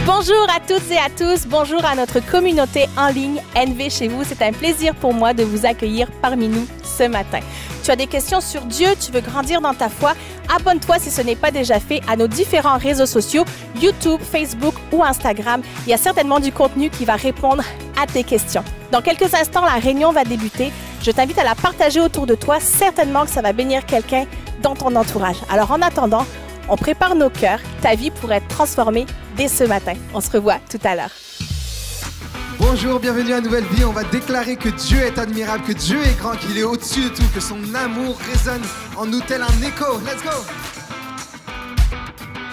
Bonjour à toutes et à tous, bonjour à notre communauté en ligne NV chez vous. C'est un plaisir pour moi de vous accueillir parmi nous ce matin. Tu as des questions sur Dieu, tu veux grandir dans ta foi? Abonne-toi si ce n'est pas déjà fait à nos différents réseaux sociaux, YouTube, Facebook ou Instagram. Il y a certainement du contenu qui va répondre à tes questions. Dans quelques instants, la réunion va débuter. Je t'invite à la partager autour de toi. Certainement que ça va bénir quelqu'un dans ton entourage. Alors en attendant, on prépare nos cœurs. Ta vie pourrait être transformée dès ce matin. On se revoit tout à l'heure. Bonjour, bienvenue à Nouvelle Vie. On va déclarer que Dieu est admirable, que Dieu est grand, qu'il est au-dessus de tout, que son amour résonne en nous tel un écho. Let's go!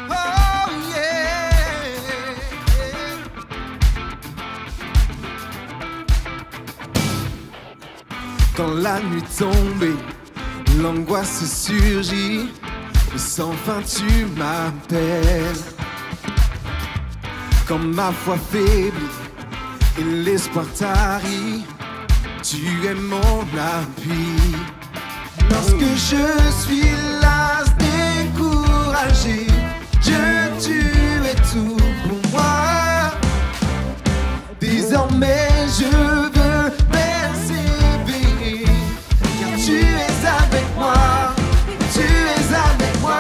Oh yeah! Quand la nuit tombe et l'angoisse surgit, et sans fin tu m'appelles. Quand ma foi faiblit et l'espoir tarit, tu es mon appui. Lorsque je suis las, découragé, Dieu, tu es tout pour moi. Désormais je veux persévérer, car tu es avec moi, tu es avec moi.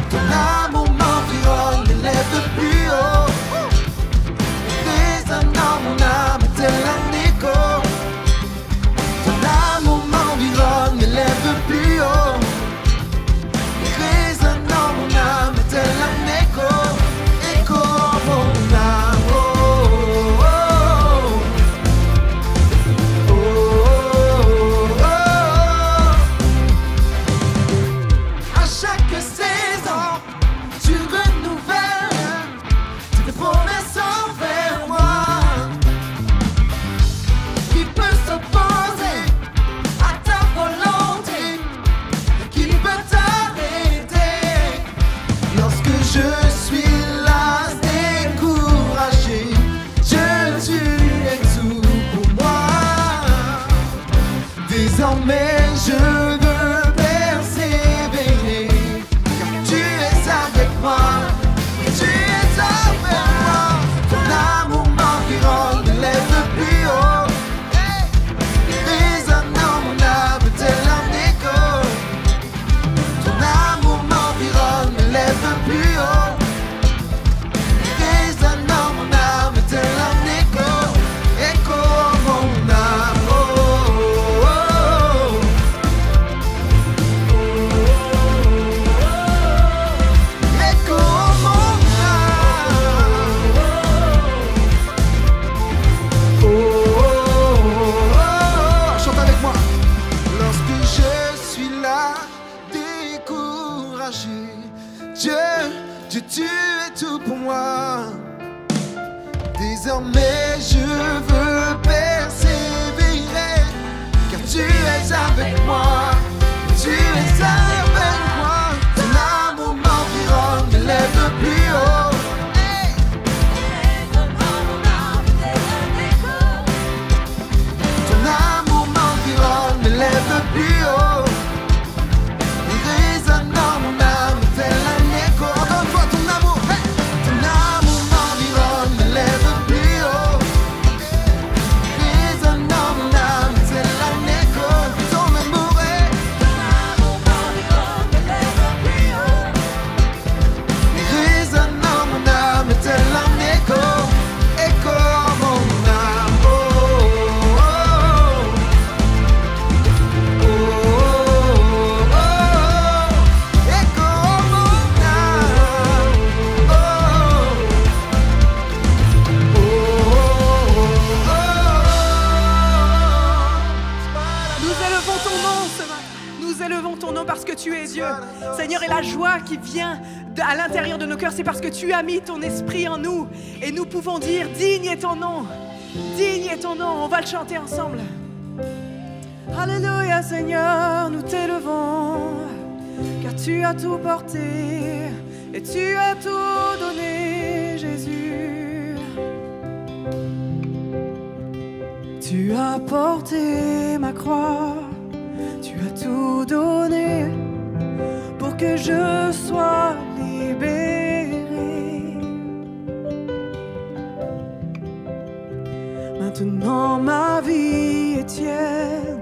Ton amour m'environne, élève plus haut. Résonnant mon âme tel un écho. Ton amour m'environne, m'élève plus haut. Résonnant mon âme tel un écho. Écho en mon âme. Oh, oh, oh, oh, oh, oh. À chaque saison, tu renouvelles tes promesses envers moi. Qui peut s'opposer à ta volonté? Qui peut t'arrêter? Lorsque je suis las, découragé, Dieu, tu es tout pour moi. Désormais je veux persévérer, car tu es avec moi, tu es avec moi. Ton amour m'environne, m'élève plus haut. Résonnant mon âme tel un écho. Ton amour m'environne, m'élève plus haut. Résonnant mon âme tel un écho. Écho en mon âme. Oh, oh, oh. avec moi. Tu es avec moi. Ton amour m'environne, m'élève plus haut. Ton amour m'environne, m'élève plus haut. Il résonne dans mon âme, tel un écho. Encore une fois, ton amour, hey! Ton amour m'environne, m'élève plus haut. Il résonne dans mon âme, tel un écho. Ton amour, hey! Ton amour m'environne, m'élève plus haut. Il résonne dans mon âme, tel un écho. Écho en mon âme, oh, oh, oh, oh, oh, oh. Écho en mon âme, oh, Nous élevons ton nom ce matin. Nous élevons ton nom parce que tu es Dieu. Seigneur, et la joie qui vient à l'intérieur de nos cœurs, c'est parce que tu as mis ton esprit en nous. Et nous pouvons dire, digne est ton nom. Digne est ton nom. On va le chanter ensemble. Alléluia, Seigneur, nous t'élevons. Car tu as tout porté et tu as tout donné, Jésus. Tu as porté ma croix, tu as tout donné pour que je sois libéré. Maintenant ma vie est tienne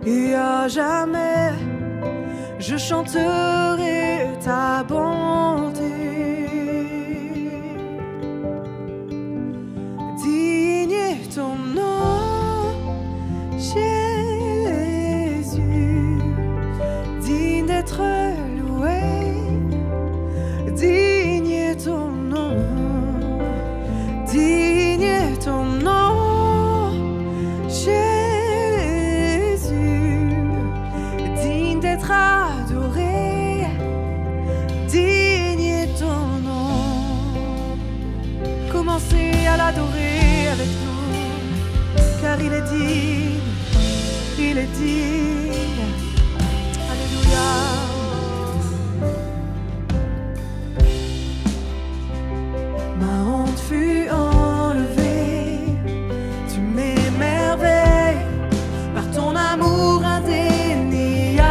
et à jamais je chanterai ta bonté. Digne est ton nom, Jésus, digne d'être loué. Digne est ton nom, digne est ton nom, Jésus, digne d'être adoré. Digne est ton nom. Commencez à l'adorer avec nous, car il est digne, il est digne. Alléluia. Ma honte fut enlevée, tu m'émerveilles par ton amour indéniable.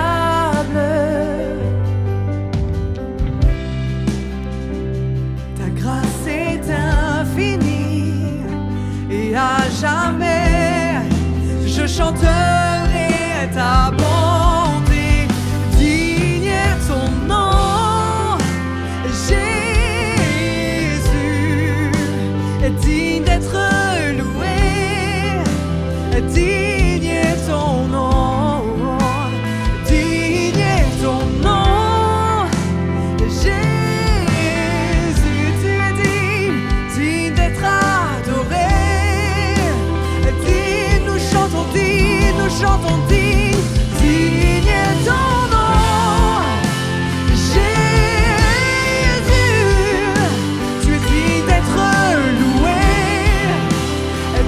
Ta grâce est infinie et à jamais je chanterai ta bonté. Digne est ton nom, Jésus, digne d'être loué. Digne est ton nom, digne est ton nom, Jésus, tu es digne d'être adoré. Digne, nous chantons digne, nous chantons digne, digne est ton nom, Jésus, tu es digne d'être loué.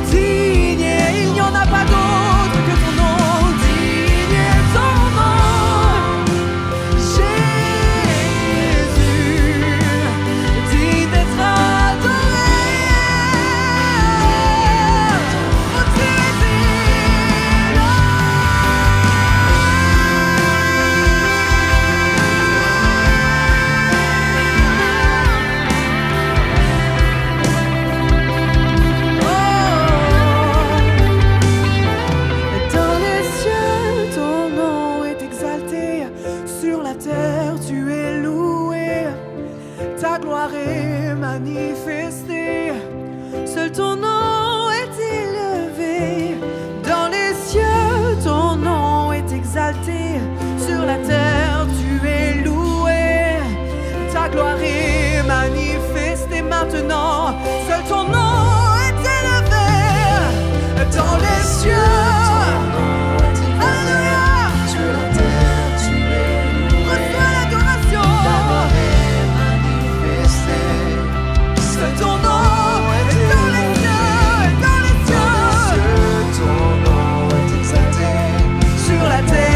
Digne, il n'y en a pas d'autre que ton nom. Digne est ton nom, Jésus, digne d'être adoré. Oh, tu es Dans les cieux, ton nom est exalté. Sur la terre, tu es loué. Ta gloire est manifestée. Seul ton nom est élevé. Dans les cieux, ton nom est exalté. Sur la terre, tu es loué. Ta gloire est manifestée maintenant. Seul ton nom est élevé. Dans les cieux. Alléluia. Sur la terre, tu es loué. Reçois l'adoration. Ta gloire est manifestée. Seul ton nom est dans les cieux, dans les cieux. Ton nom est exalté. Sur la terre.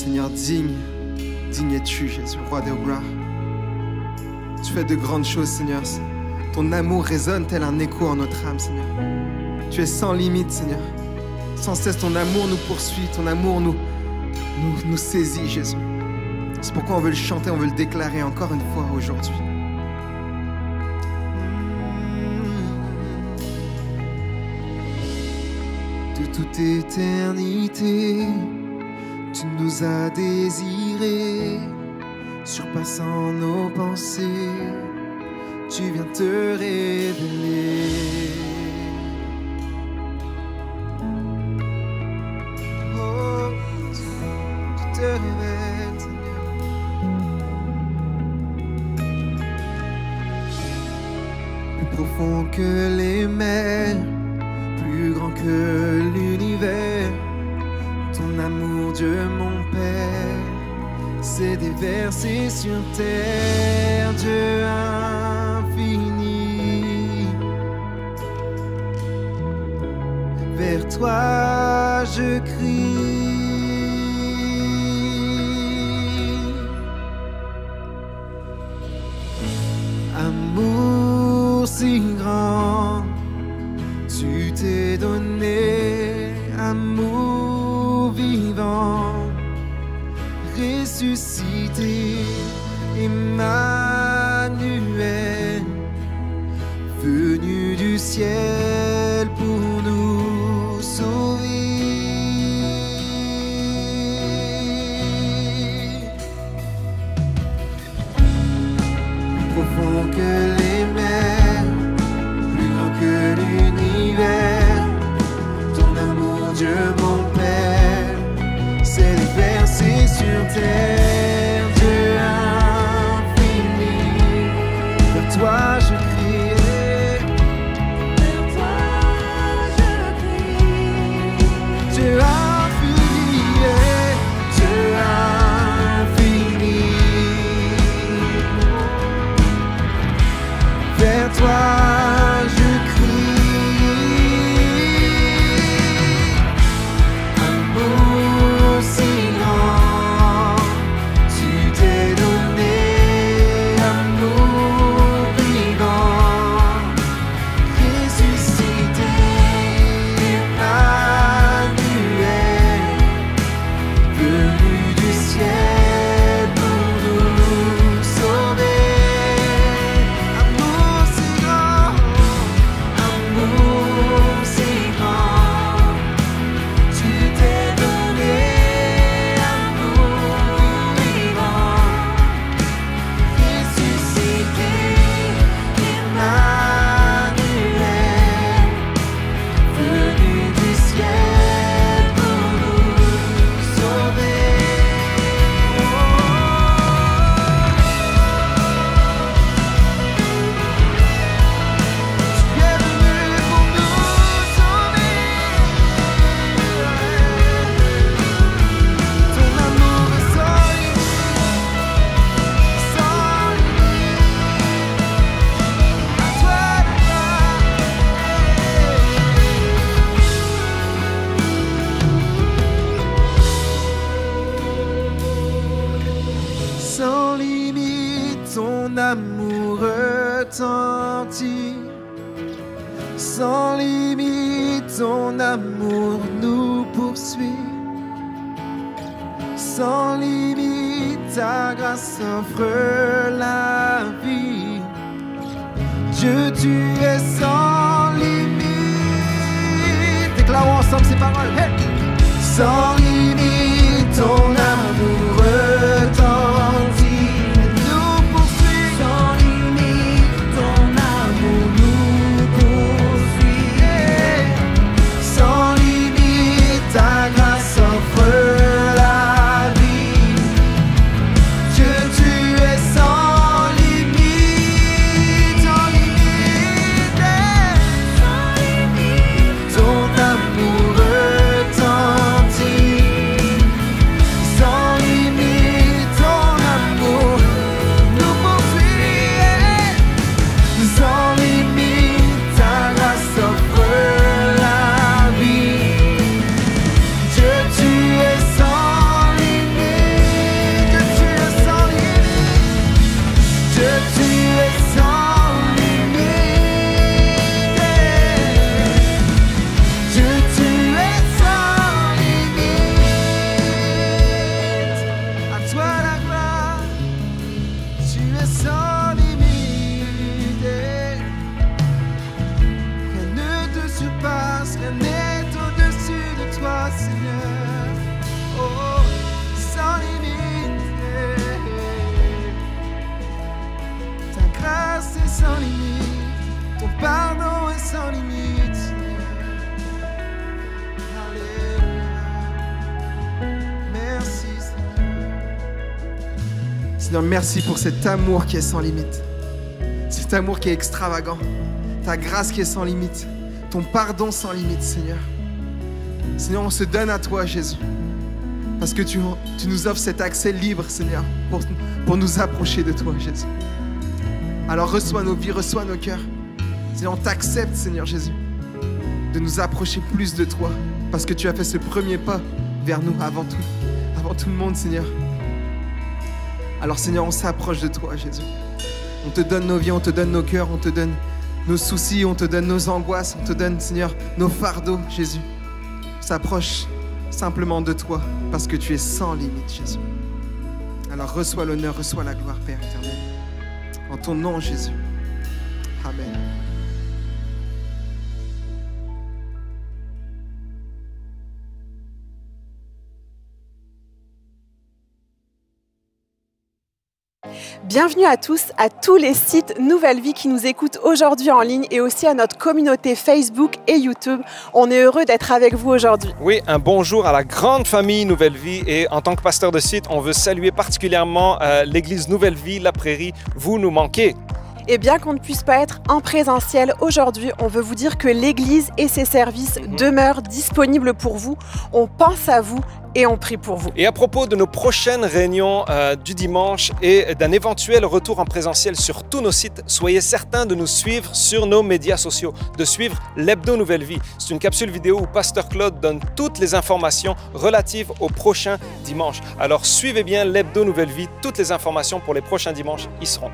Seigneur, digne es-tu, Jésus, roi des gloires. Tu fais de grandes choses, Seigneur. Ton amour résonne tel un écho en notre âme, Seigneur. Tu es sans limite, Seigneur. Sans cesse, ton amour nous poursuit, ton amour nous saisit, Jésus. C'est pourquoi on veut le chanter, on veut le déclarer encore une fois aujourd'hui. De toute éternité, tu nous as désirés, surpassant nos pensées, tu viens te révéler. Oh, tu te révèles, Seigneur. Plus profond que les mers, plus grand que l'univers, ton amour, Dieu mon Père, s'est déversé sur terre, Dieu infini. Vers toi je crie. Amour si grand, tu t'es donné, amour vivant, ressuscité, Emmanuel, venu du ciel pour nous sauver. Plus profond que les mers, plus grand que l'univers, ton amour, Dieu mon Père, s'est déversé sur terre, Dieu infini. Vers toi je crie, vers toi je crie. Dieu infini, Dieu infini. Vers toi je crie. Amour si grand, tu t'es donné, amour vivant, ressuscité, Emmanuel, venu du ciel pour nous sauver. Amour si grand, tu t'es donné, amour vivant, ressuscité, Emmanuel, venu du ciel pour nous sauver. Tu es venu pour nous sauver. Ton amour est sans limite. À toi le sans limite, ton amour retentit. Sans limite, ton amour nous poursuit. Sans limite, ta grâce offre la vie. Dieu, tu es sans limite. Déclarons ensemble ces paroles. Hey! Sans limite, ton amour retentit, nous poursuit. Sans limite, ton amour nous poursuit. Yeah! Sans limite, ta grâce offre la vie. Dieu, tu es sans limite, sans limite. Sans limite, ton amour retentit. Seigneur, merci pour cet amour qui est sans limite. Cet amour qui est extravagant. Ta grâce qui est sans limite. Ton pardon sans limite, Seigneur. Seigneur, on se donne à toi, Jésus. Parce que tu nous offres cet accès libre, Seigneur, pour nous approcher de toi, Jésus. Alors reçois nos vies, reçois nos cœurs. Seigneur, on t'accepte, Seigneur Jésus, de nous approcher plus de toi. Parce que tu as fait ce premier pas vers nous avant tout le monde, Seigneur. Alors, Seigneur, on s'approche de toi, Jésus. On te donne nos vies, on te donne nos cœurs, on te donne nos soucis, on te donne nos angoisses, on te donne, Seigneur, nos fardeaux, Jésus. On s'approche simplement de toi parce que tu es sans limite, Jésus. Alors reçois l'honneur, reçois la gloire, Père éternel. En ton nom, Jésus. Amen. Bienvenue à tous les sites Nouvelle Vie qui nous écoutent aujourd'hui en ligne et aussi à notre communauté Facebook et YouTube. On est heureux d'être avec vous aujourd'hui. Oui, un bonjour à la grande famille Nouvelle Vie et en tant que pasteur de site, on veut saluer particulièrement l'église Nouvelle Vie, La Prairie. Vous nous manquez. Et bien qu'on ne puisse pas être en présentiel aujourd'hui, on veut vous dire que l'Église et ses services demeurent disponibles pour vous. On pense à vous et on prie pour vous. Et à propos de nos prochaines réunions du dimanche et d'un éventuel retour en présentiel sur tous nos sites, soyez certains de nous suivre sur nos médias sociaux, de suivre l'Hebdo Nouvelle Vie. C'est une capsule vidéo où Pasteur Claude donne toutes les informations relatives au prochain dimanche. Alors suivez bien l'Hebdo Nouvelle Vie, toutes les informations pour les prochains dimanches y seront.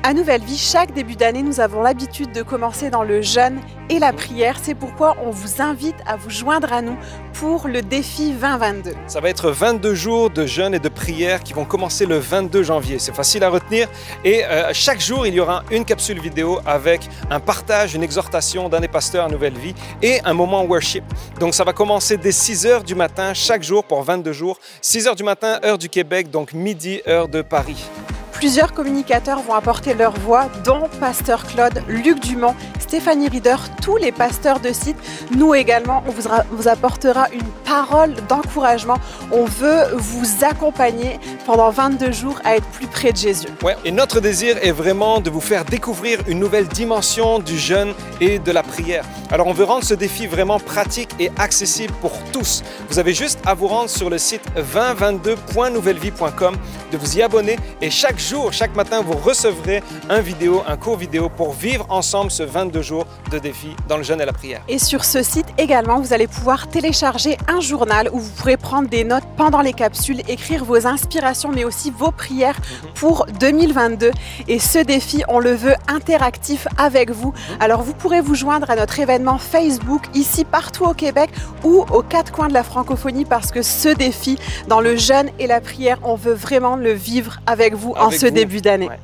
À Nouvelle Vie, chaque début d'année, nous avons l'habitude de commencer dans le jeûne et la prière. C'est pourquoi on vous invite à vous joindre à nous pour le défi 2022. Ça va être 22 jours de jeûne et de prière qui vont commencer le 22 janvier. C'est facile à retenir. Et chaque jour, il y aura une capsule vidéo avec un partage, une exhortation d'un des pasteurs à Nouvelle Vie et un moment worship. Donc ça va commencer dès 6 h du matin chaque jour pour 22 jours. 6 h du matin, heure du Québec, donc midi, heure de Paris. Plusieurs communicateurs vont apporter leur voix, dont Pasteur Claude, Luc Dumont, Stéphanie Rieder, tous les pasteurs de site. Nous également, on vous apportera une parole d'encouragement. On veut vous accompagner pendant 22 jours à être plus près de Jésus. Ouais, et notre désir est vraiment de vous faire découvrir une nouvelle dimension du jeûne et de la prière. Alors on veut rendre ce défi vraiment pratique et accessible pour tous. Vous avez juste à vous rendre sur le site 2022.nouvellevie.com, de vous y abonner et chaque matin, vous recevrez un court vidéo pour vivre ensemble ce 22 jours de défi dans le jeûne et la prière. Et sur ce site également, vous allez pouvoir télécharger un journal où vous pourrez prendre des notes pendant les capsules, écrire vos inspirations, mais aussi vos prières pour 2022. Et ce défi, on le veut interactif avec vous. Alors, vous pourrez vous joindre à notre événement Facebook, ici, partout au Québec ou aux 4 coins de la francophonie, parce que ce défi, dans le jeûne et la prière, on veut vraiment le vivre avec vous en ce début d'année. Ouais.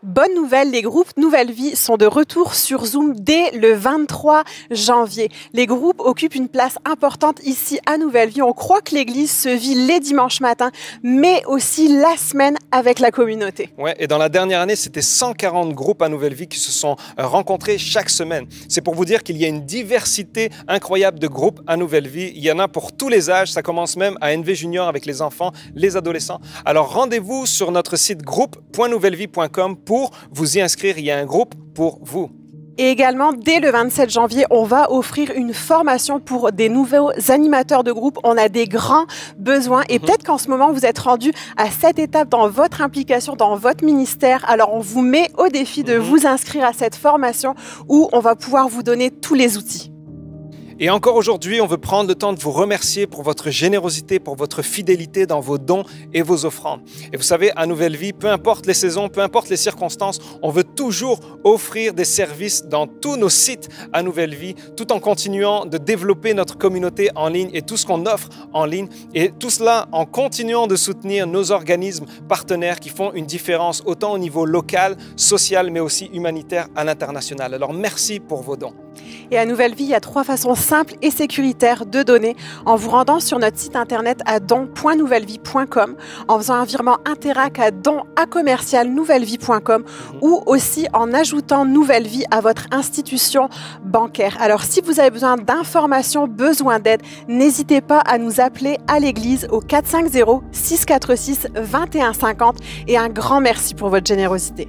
Bonne nouvelle, les groupes Nouvelle Vie sont de retour sur Zoom dès le 23 janvier. Les groupes occupent une place importante ici à Nouvelle Vie. On croit que l'Église se vit les dimanches matins, mais aussi la semaine avec la communauté. Ouais, et dans la dernière année, c'était 140 groupes à Nouvelle Vie qui se sont rencontrés chaque semaine. C'est pour vous dire qu'il y a une diversité incroyable de groupes à Nouvelle Vie. Il y en a pour tous les âges. Ça commence même à NV Junior avec les enfants, les adolescents. Alors rendez-vous sur notre site groupe.nouvellevie.com pour vous y inscrire. Il y a un groupe pour vous. Et également, dès le 27 janvier, on va offrir une formation pour des nouveaux animateurs de groupe. On a des grands besoins et peut-être qu'en ce moment, vous êtes rendu à cette étape dans votre implication, dans votre ministère. Alors, on vous met au défi de vous inscrire à cette formation où on va pouvoir vous donner tous les outils. Et encore aujourd'hui, on veut prendre le temps de vous remercier pour votre générosité, pour votre fidélité dans vos dons et vos offrandes. Et vous savez, à Nouvelle Vie, peu importe les saisons, peu importe les circonstances, on veut toujours offrir des services dans tous nos sites à Nouvelle Vie, tout en continuant de développer notre communauté en ligne et tout ce qu'on offre en ligne. Et tout cela en continuant de soutenir nos organismes partenaires qui font une différence autant au niveau local, social, mais aussi humanitaire à l'international. Alors merci pour vos dons. Et à Nouvelle Vie, il y a 3 façons simples et sécuritaires de donner en vous rendant sur notre site internet à don.nouvellevie.com, en faisant un virement Interac à don@nouvellevie.com ou aussi en ajoutant Nouvelle Vie à votre institution bancaire. Alors si vous avez besoin d'informations, besoin d'aide, n'hésitez pas à nous appeler à l'église au 450-646-2150 et un grand merci pour votre générosité.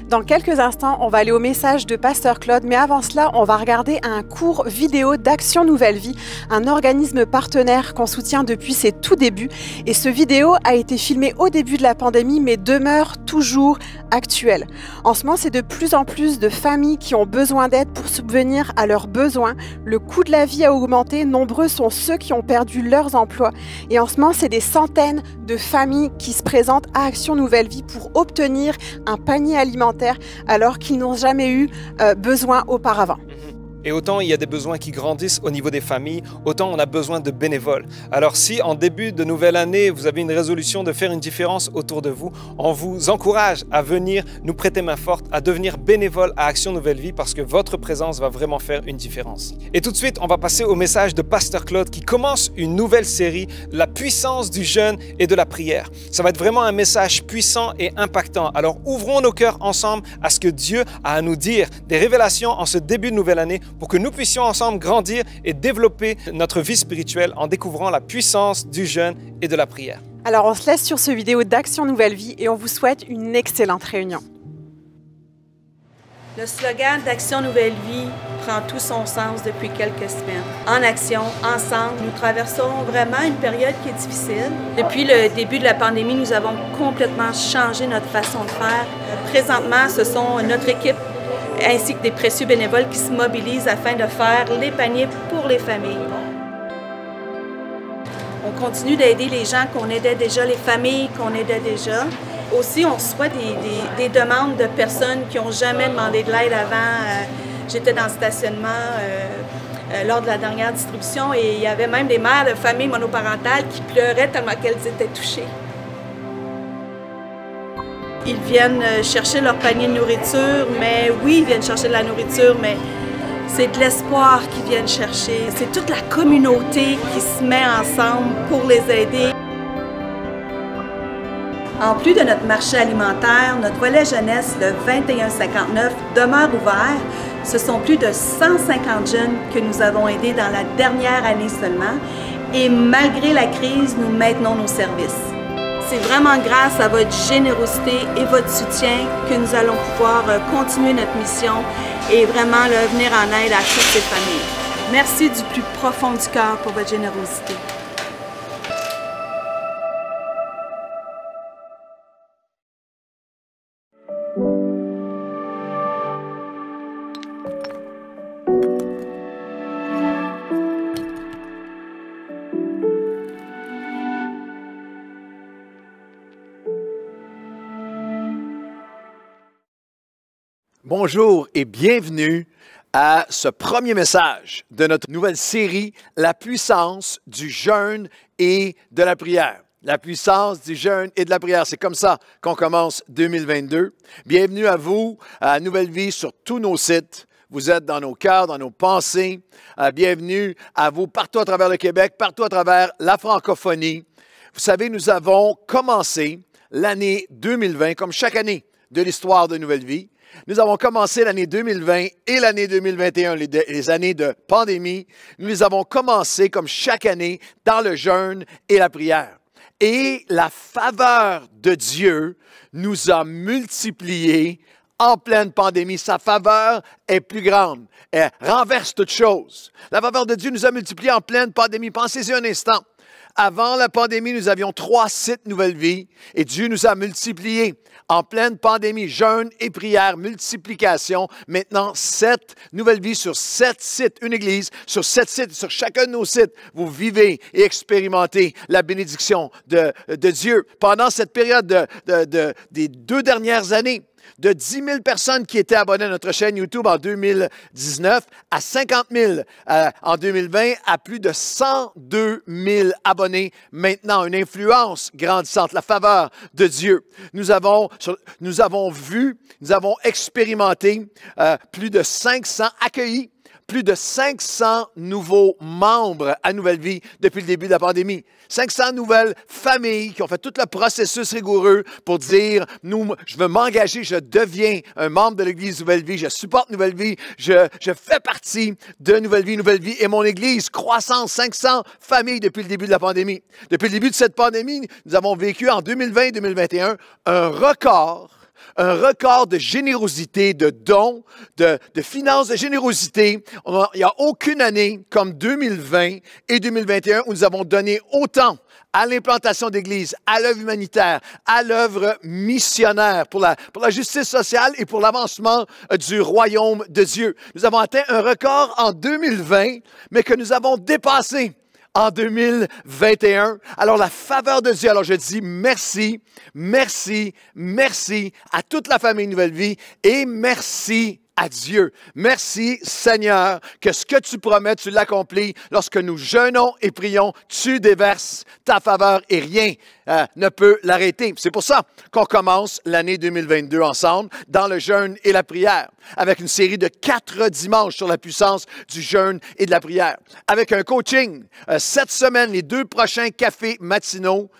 Dans quelques instants, on va aller au message de Pasteur Claude, mais avant cela, on va regarder un court vidéo d'Action Nouvelle Vie, un organisme partenaire qu'on soutient depuis ses tout débuts. Et ce vidéo a été filmé au début de la pandémie, mais demeure toujours actuel. En ce moment, c'est de plus en plus de familles qui ont besoin d'aide pour subvenir à leurs besoins. Le coût de la vie a augmenté, nombreux sont ceux qui ont perdu leurs emplois. Et en ce moment, c'est des centaines de familles qui se présentent à Action Nouvelle Vie pour obtenir un panier alimentaire alors qu'ils n'ont jamais eu besoin auparavant. Et autant il y a des besoins qui grandissent au niveau des familles, autant on a besoin de bénévoles. Alors si en début de nouvelle année, vous avez une résolution de faire une différence autour de vous, on vous encourage à venir nous prêter main forte, à devenir bénévole à Action Nouvelle Vie parce que votre présence va vraiment faire une différence. Et tout de suite, on va passer au message de Pasteur Claude qui commence une nouvelle série, La puissance du jeûne et de la prière. Ça va être vraiment un message puissant et impactant. Alors ouvrons nos cœurs ensemble à ce que Dieu a à nous dire, des révélations en ce début de nouvelle année pour que nous puissions ensemble grandir et développer notre vie spirituelle en découvrant la puissance du jeûne et de la prière. Alors on se laisse sur ce vidéo d'Action Nouvelle Vie et on vous souhaite une excellente réunion. Le slogan d'Action Nouvelle Vie prend tout son sens depuis quelques semaines. En action, ensemble, nous traversons vraiment une période qui est difficile. Depuis le début de la pandémie, nous avons complètement changé notre façon de faire. Présentement, ce sont notre équipe ainsi que des précieux bénévoles qui se mobilisent afin de faire les paniers pour les familles. On continue d'aider les gens qu'on aidait déjà, les familles qu'on aidait déjà. Aussi, on reçoit des demandes de personnes qui n'ont jamais demandé de l'aide avant. J'étais dans le stationnement lors de la dernière distribution et il y avait même des mères de familles monoparentales qui pleuraient tellement qu'elles étaient touchées. Ils viennent chercher leur panier de nourriture, mais oui, ils viennent chercher de la nourriture, mais c'est de l'espoir qu'ils viennent chercher. C'est toute la communauté qui se met ensemble pour les aider. En plus de notre marché alimentaire, notre volet jeunesse, le 2159, demeure ouvert. Ce sont plus de 150 jeunes que nous avons aidés dans la dernière année seulement. Et malgré la crise, nous maintenons nos services. C'est vraiment grâce à votre générosité et votre soutien que nous allons pouvoir continuer notre mission et vraiment venir en aide à toutes ces familles. Merci du plus profond du cœur pour votre générosité. Bonjour et bienvenue à ce premier message de notre nouvelle série, La puissance du jeûne et de la prière. La puissance du jeûne et de la prière. C'est comme ça qu'on commence 2022. Bienvenue à vous, à Nouvelle Vie sur tous nos sites. Vous êtes dans nos cœurs, dans nos pensées. Bienvenue à vous partout à travers le Québec, partout à travers la francophonie. Vous savez, nous avons commencé l'année 2020, comme chaque année de l'histoire de Nouvelle Vie. Nous avons commencé l'année 2020 et l'année 2021, les années de pandémie. Nous les avons commencées comme chaque année dans le jeûne et la prière. Et la faveur de Dieu nous a multipliés en pleine pandémie. Sa faveur est plus grande. Elle renverse toute chose. La faveur de Dieu nous a multipliés en pleine pandémie. Pensez-y un instant. Avant la pandémie, nous avions 3 sites Nouvelle Vie et Dieu nous a multipliés. En pleine pandémie, jeûne et prière, multiplication. Maintenant, 7 Nouvelles Vies sur 7 sites, une église sur 7 sites. Sur chacun de nos sites, vous vivez et expérimentez la bénédiction de Dieu. Pendant cette période des 2 dernières années, De 10 000 personnes qui étaient abonnées à notre chaîne YouTube en 2019 à 50 000 en 2020, à plus de 102 000 abonnés maintenant. Une influence grandissante, la faveur de Dieu. Nous avons expérimenté plus de 500 accueillis, plus de 500 nouveaux membres à Nouvelle Vie depuis le début de la pandémie. 500 nouvelles familles qui ont fait tout le processus rigoureux pour dire, je veux m'engager, je deviens un membre de l'Église Nouvelle Vie, je supporte Nouvelle Vie, je fais partie de Nouvelle Vie et mon Église, croissance, 500 familles depuis le début de la pandémie. Depuis le début de cette pandémie, nous avons vécu en 2020-2021 un record de générosité, de dons, de finances, de générosité. Il n'y a aucune année comme 2020 et 2021 où nous avons donné autant à l'implantation d'églises, à l'œuvre humanitaire, à l'œuvre missionnaire, pour la justice sociale et pour l'avancement du royaume de Dieu. Nous avons atteint un record en 2020, mais que nous avons dépassé en 2021. Alors, la faveur de Dieu. Alors, je dis merci, merci, merci à toute la famille Nouvelle Vie et merci à Dieu. Merci, Seigneur, que ce que tu promets, tu l'accomplis. Lorsque nous jeûnons et prions, tu déverses ta faveur et rien ne peut l'arrêter. C'est pour ça qu'on commence l'année 2022 ensemble dans le jeûne et la prière, avec une série de 4 dimanches sur la puissance du jeûne et de la prière, avec un coaching. Cette semaine, les 2 prochains cafés matinaux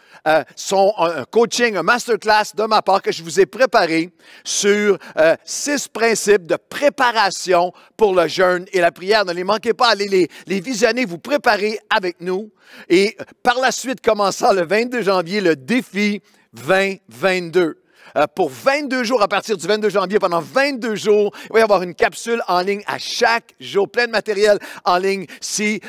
sont un coaching, un masterclass de ma part que je vous ai préparé sur 6 principes de préparation pour le jeûne et la prière. Ne les manquez pas, allez les visionner, vous préparer avec nous. Et par la suite, commençant le 22 janvier, le défi 2022. Pour 22 jours, à partir du 22 janvier, pendant 22 jours, il va y avoir une capsule en ligne à chaque jour, plein de matériel en ligne. Si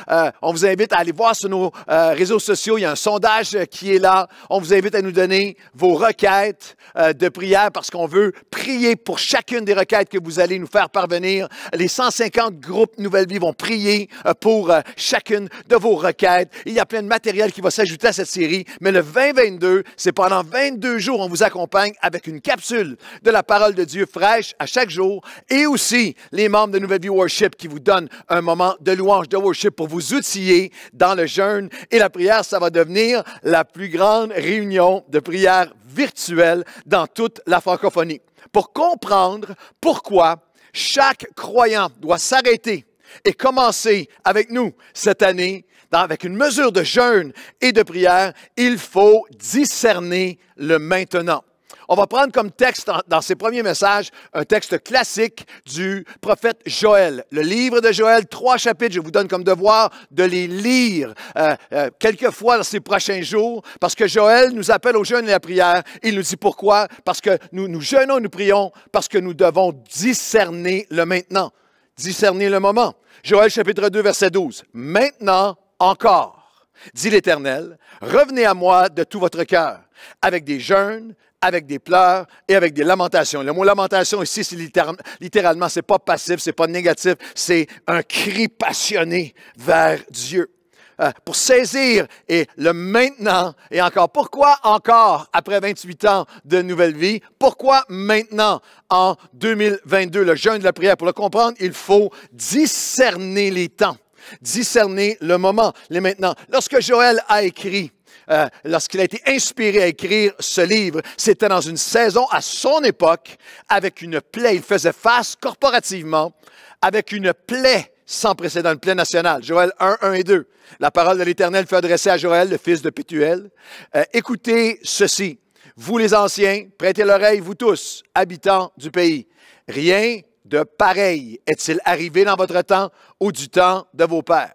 on vous invite à aller voir sur nos réseaux sociaux, il y a un sondage qui est là. On vous invite à nous donner vos requêtes de prière parce qu'on veut prier pour chacune des requêtes que vous allez nous faire parvenir. Les 150 groupes Nouvelle Vie vont prier pour chacune de vos requêtes. Il y a plein de matériel qui va s'ajouter à cette série. Mais le 2022, c'est pendant 22 jours, on vous accompagne avec une capsule de la parole de Dieu fraîche à chaque jour et aussi les membres de Nouvelle Vie Worship qui vous donnent un moment de louange, de worship pour vous outiller dans le jeûne et la prière. Ça va devenir la plus grande réunion de prière virtuelle dans toute la francophonie. Pour comprendre pourquoi chaque croyant doit s'arrêter et commencer avec nous cette année avec une mesure de jeûne et de prière, il faut discerner le maintenant. On va prendre comme texte dans ses premiers messages un texte classique du prophète Joël. Le livre de Joël, 3 chapitres, je vous donne comme devoir de les lire quelques fois dans ces prochains jours parce que Joël nous appelle au jeûne et à la prière. Il nous dit pourquoi? Parce que nous jeûnons et nous prions parce que nous devons discerner le maintenant, discerner le moment. Joël chapitre 2, verset 12. Maintenant encore, dit l'Éternel, revenez à moi de tout votre cœur, avec des jeûnes, avec des pleurs et avec des lamentations. Le mot lamentation ici, c'est littéralement, c'est pas passif, c'est pas négatif, c'est un cri passionné vers Dieu. Pour saisir et le maintenant et encore. Pourquoi encore après 28 ans de nouvelle vie? Pourquoi maintenant en 2022? Le jeûne de la prière, pour le comprendre, il faut discerner les temps, discerner le moment, les maintenant. Lorsque Joël a écrit, lorsqu'il a été inspiré à écrire ce livre, c'était dans une saison à son époque avec une plaie. Il faisait face corporativement avec une plaie sans précédent, une plaie nationale. Joël 1, 1 et 2. La parole de l'Éternel fut adressée à Joël, le fils de Pétuel. Écoutez ceci, vous les anciens, prêtez l'oreille, vous tous, habitants du pays. Rien de pareil est-il arrivé dans votre temps ou du temps de vos pères.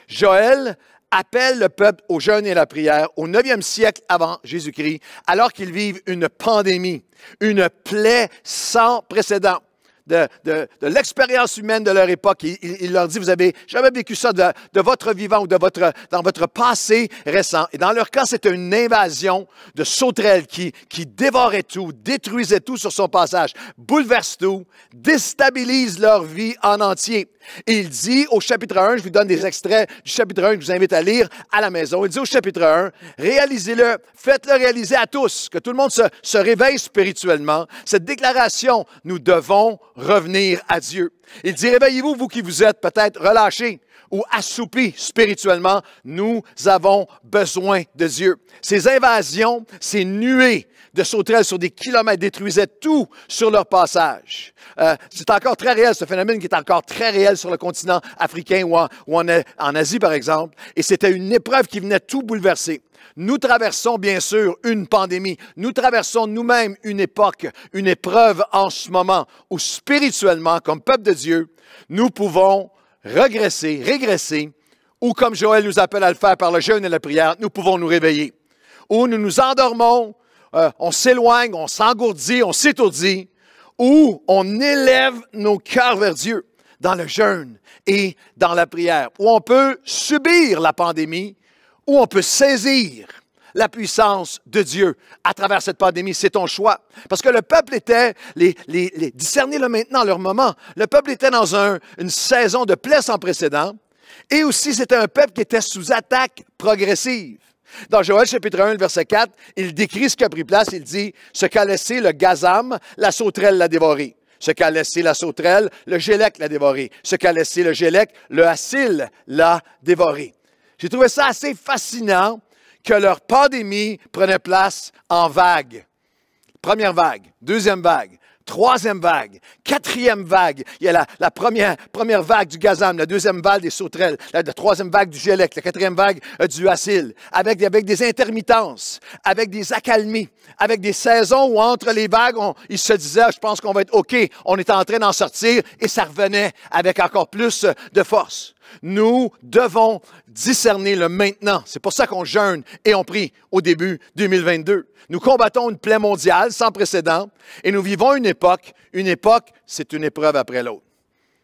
Joël appelle le peuple au jeûne et à la prière au 9e siècle avant Jésus-Christ, alors qu'ils vivent une pandémie, une plaie sans précédent. de l'expérience humaine de leur époque. Il leur dit, vous avez jamais vécu ça de votre vivant ou dans votre passé récent. Et dans leur cas, c'était une invasion de sauterelles qui dévorait tout, détruisait tout sur son passage, bouleverse tout, déstabilise leur vie en entier. Et il dit au chapitre 1, je vous donne des extraits du chapitre 1 que je vous invite à lire à la maison. Il dit au chapitre 1, réalisez-le, faites-le réaliser à tous, que tout le monde se réveille spirituellement. Cette déclaration, nous devons revenir à Dieu. Il dit, réveillez-vous, vous qui vous êtes peut-être relâchés ou assoupis spirituellement. Nous avons besoin de Dieu. Ces invasions, ces nuées de sauterelles sur des kilomètres détruisaient tout sur leur passage. C'est encore très réel, ce phénomène qui est encore très réel sur le continent africain ou en Asie, par exemple. Et c'était une épreuve qui venait tout bouleverser. Nous traversons bien sûr une pandémie. Nous traversons nous-mêmes une époque, une épreuve en ce moment où spirituellement, comme peuple de Dieu, nous pouvons régresser, ou comme Joël nous appelle à le faire par le jeûne et la prière, nous pouvons nous réveiller. Ou nous nous endormons, on s'éloigne, on s'engourdit, on s'étourdit, ou on élève nos cœurs vers Dieu dans le jeûne et dans la prière. Ou on peut subir la pandémie, ou on peut saisir la puissance de Dieu à travers cette pandémie. C'est ton choix. Parce que le peuple était, discernez-le maintenant, leur moment, le peuple était dans une saison de plaie sans précédent, et aussi c'était un peuple qui était sous attaque progressive. Dans Joël chapitre 1, verset 4, il décrit ce qui a pris place. Il dit, ce qu'a laissé le gazam, la sauterelle l'a dévoré. Ce qu'a laissé la sauterelle, le gélec l'a dévoré. Ce qu'a laissé le gélec, le hassil l'a dévoré. J'ai trouvé ça assez fascinant que leur pandémie prenait place en vagues. Première vague, deuxième vague, troisième vague, quatrième vague. Il y a la première vague du gazam, la deuxième vague des sauterelles, la troisième vague du gélec, la quatrième vague du hassil, avec des intermittences, avec des accalmies, avec des saisons où entre les vagues, il se disait, je pense qu'on va être OK, on est en train d'en sortir, et ça revenait avec encore plus de force. Nous devons discerner le maintenant. C'est pour ça qu'on jeûne et on prie au début 2022. Nous combattons une plaie mondiale sans précédent et nous vivons une époque, c'est une épreuve après l'autre.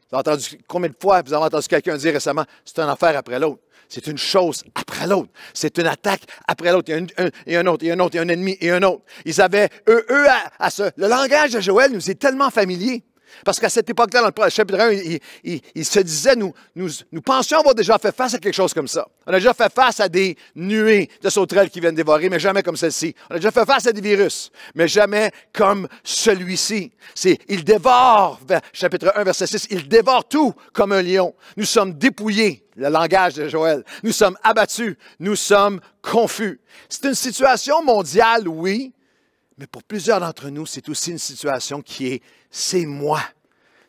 Vous avez entendu combien de fois vous avez entendu quelqu'un dire récemment, c'est une affaire après l'autre. C'est une chose après l'autre. C'est une attaque après l'autre. Il y a un autre, il y a un autre, il y a un ennemi et un autre. Ils avaient, le langage de Joël nous est tellement familier. Parce qu'à cette époque-là, dans le chapitre 1, il se disait, nous pensions avoir déjà fait face à quelque chose comme ça. On a déjà fait face à des nuées de sauterelles qui viennent dévorer, mais jamais comme celle-ci. On a déjà fait face à des virus, mais jamais comme celui-ci. Il dévore, chapitre 1, verset 6, il dévore tout comme un lion. Nous sommes dépouillés, le langage de Joël. Nous sommes abattus, nous sommes confus. C'est une situation mondiale, oui, mais pour plusieurs d'entre nous, c'est aussi une situation qui est « c'est moi ».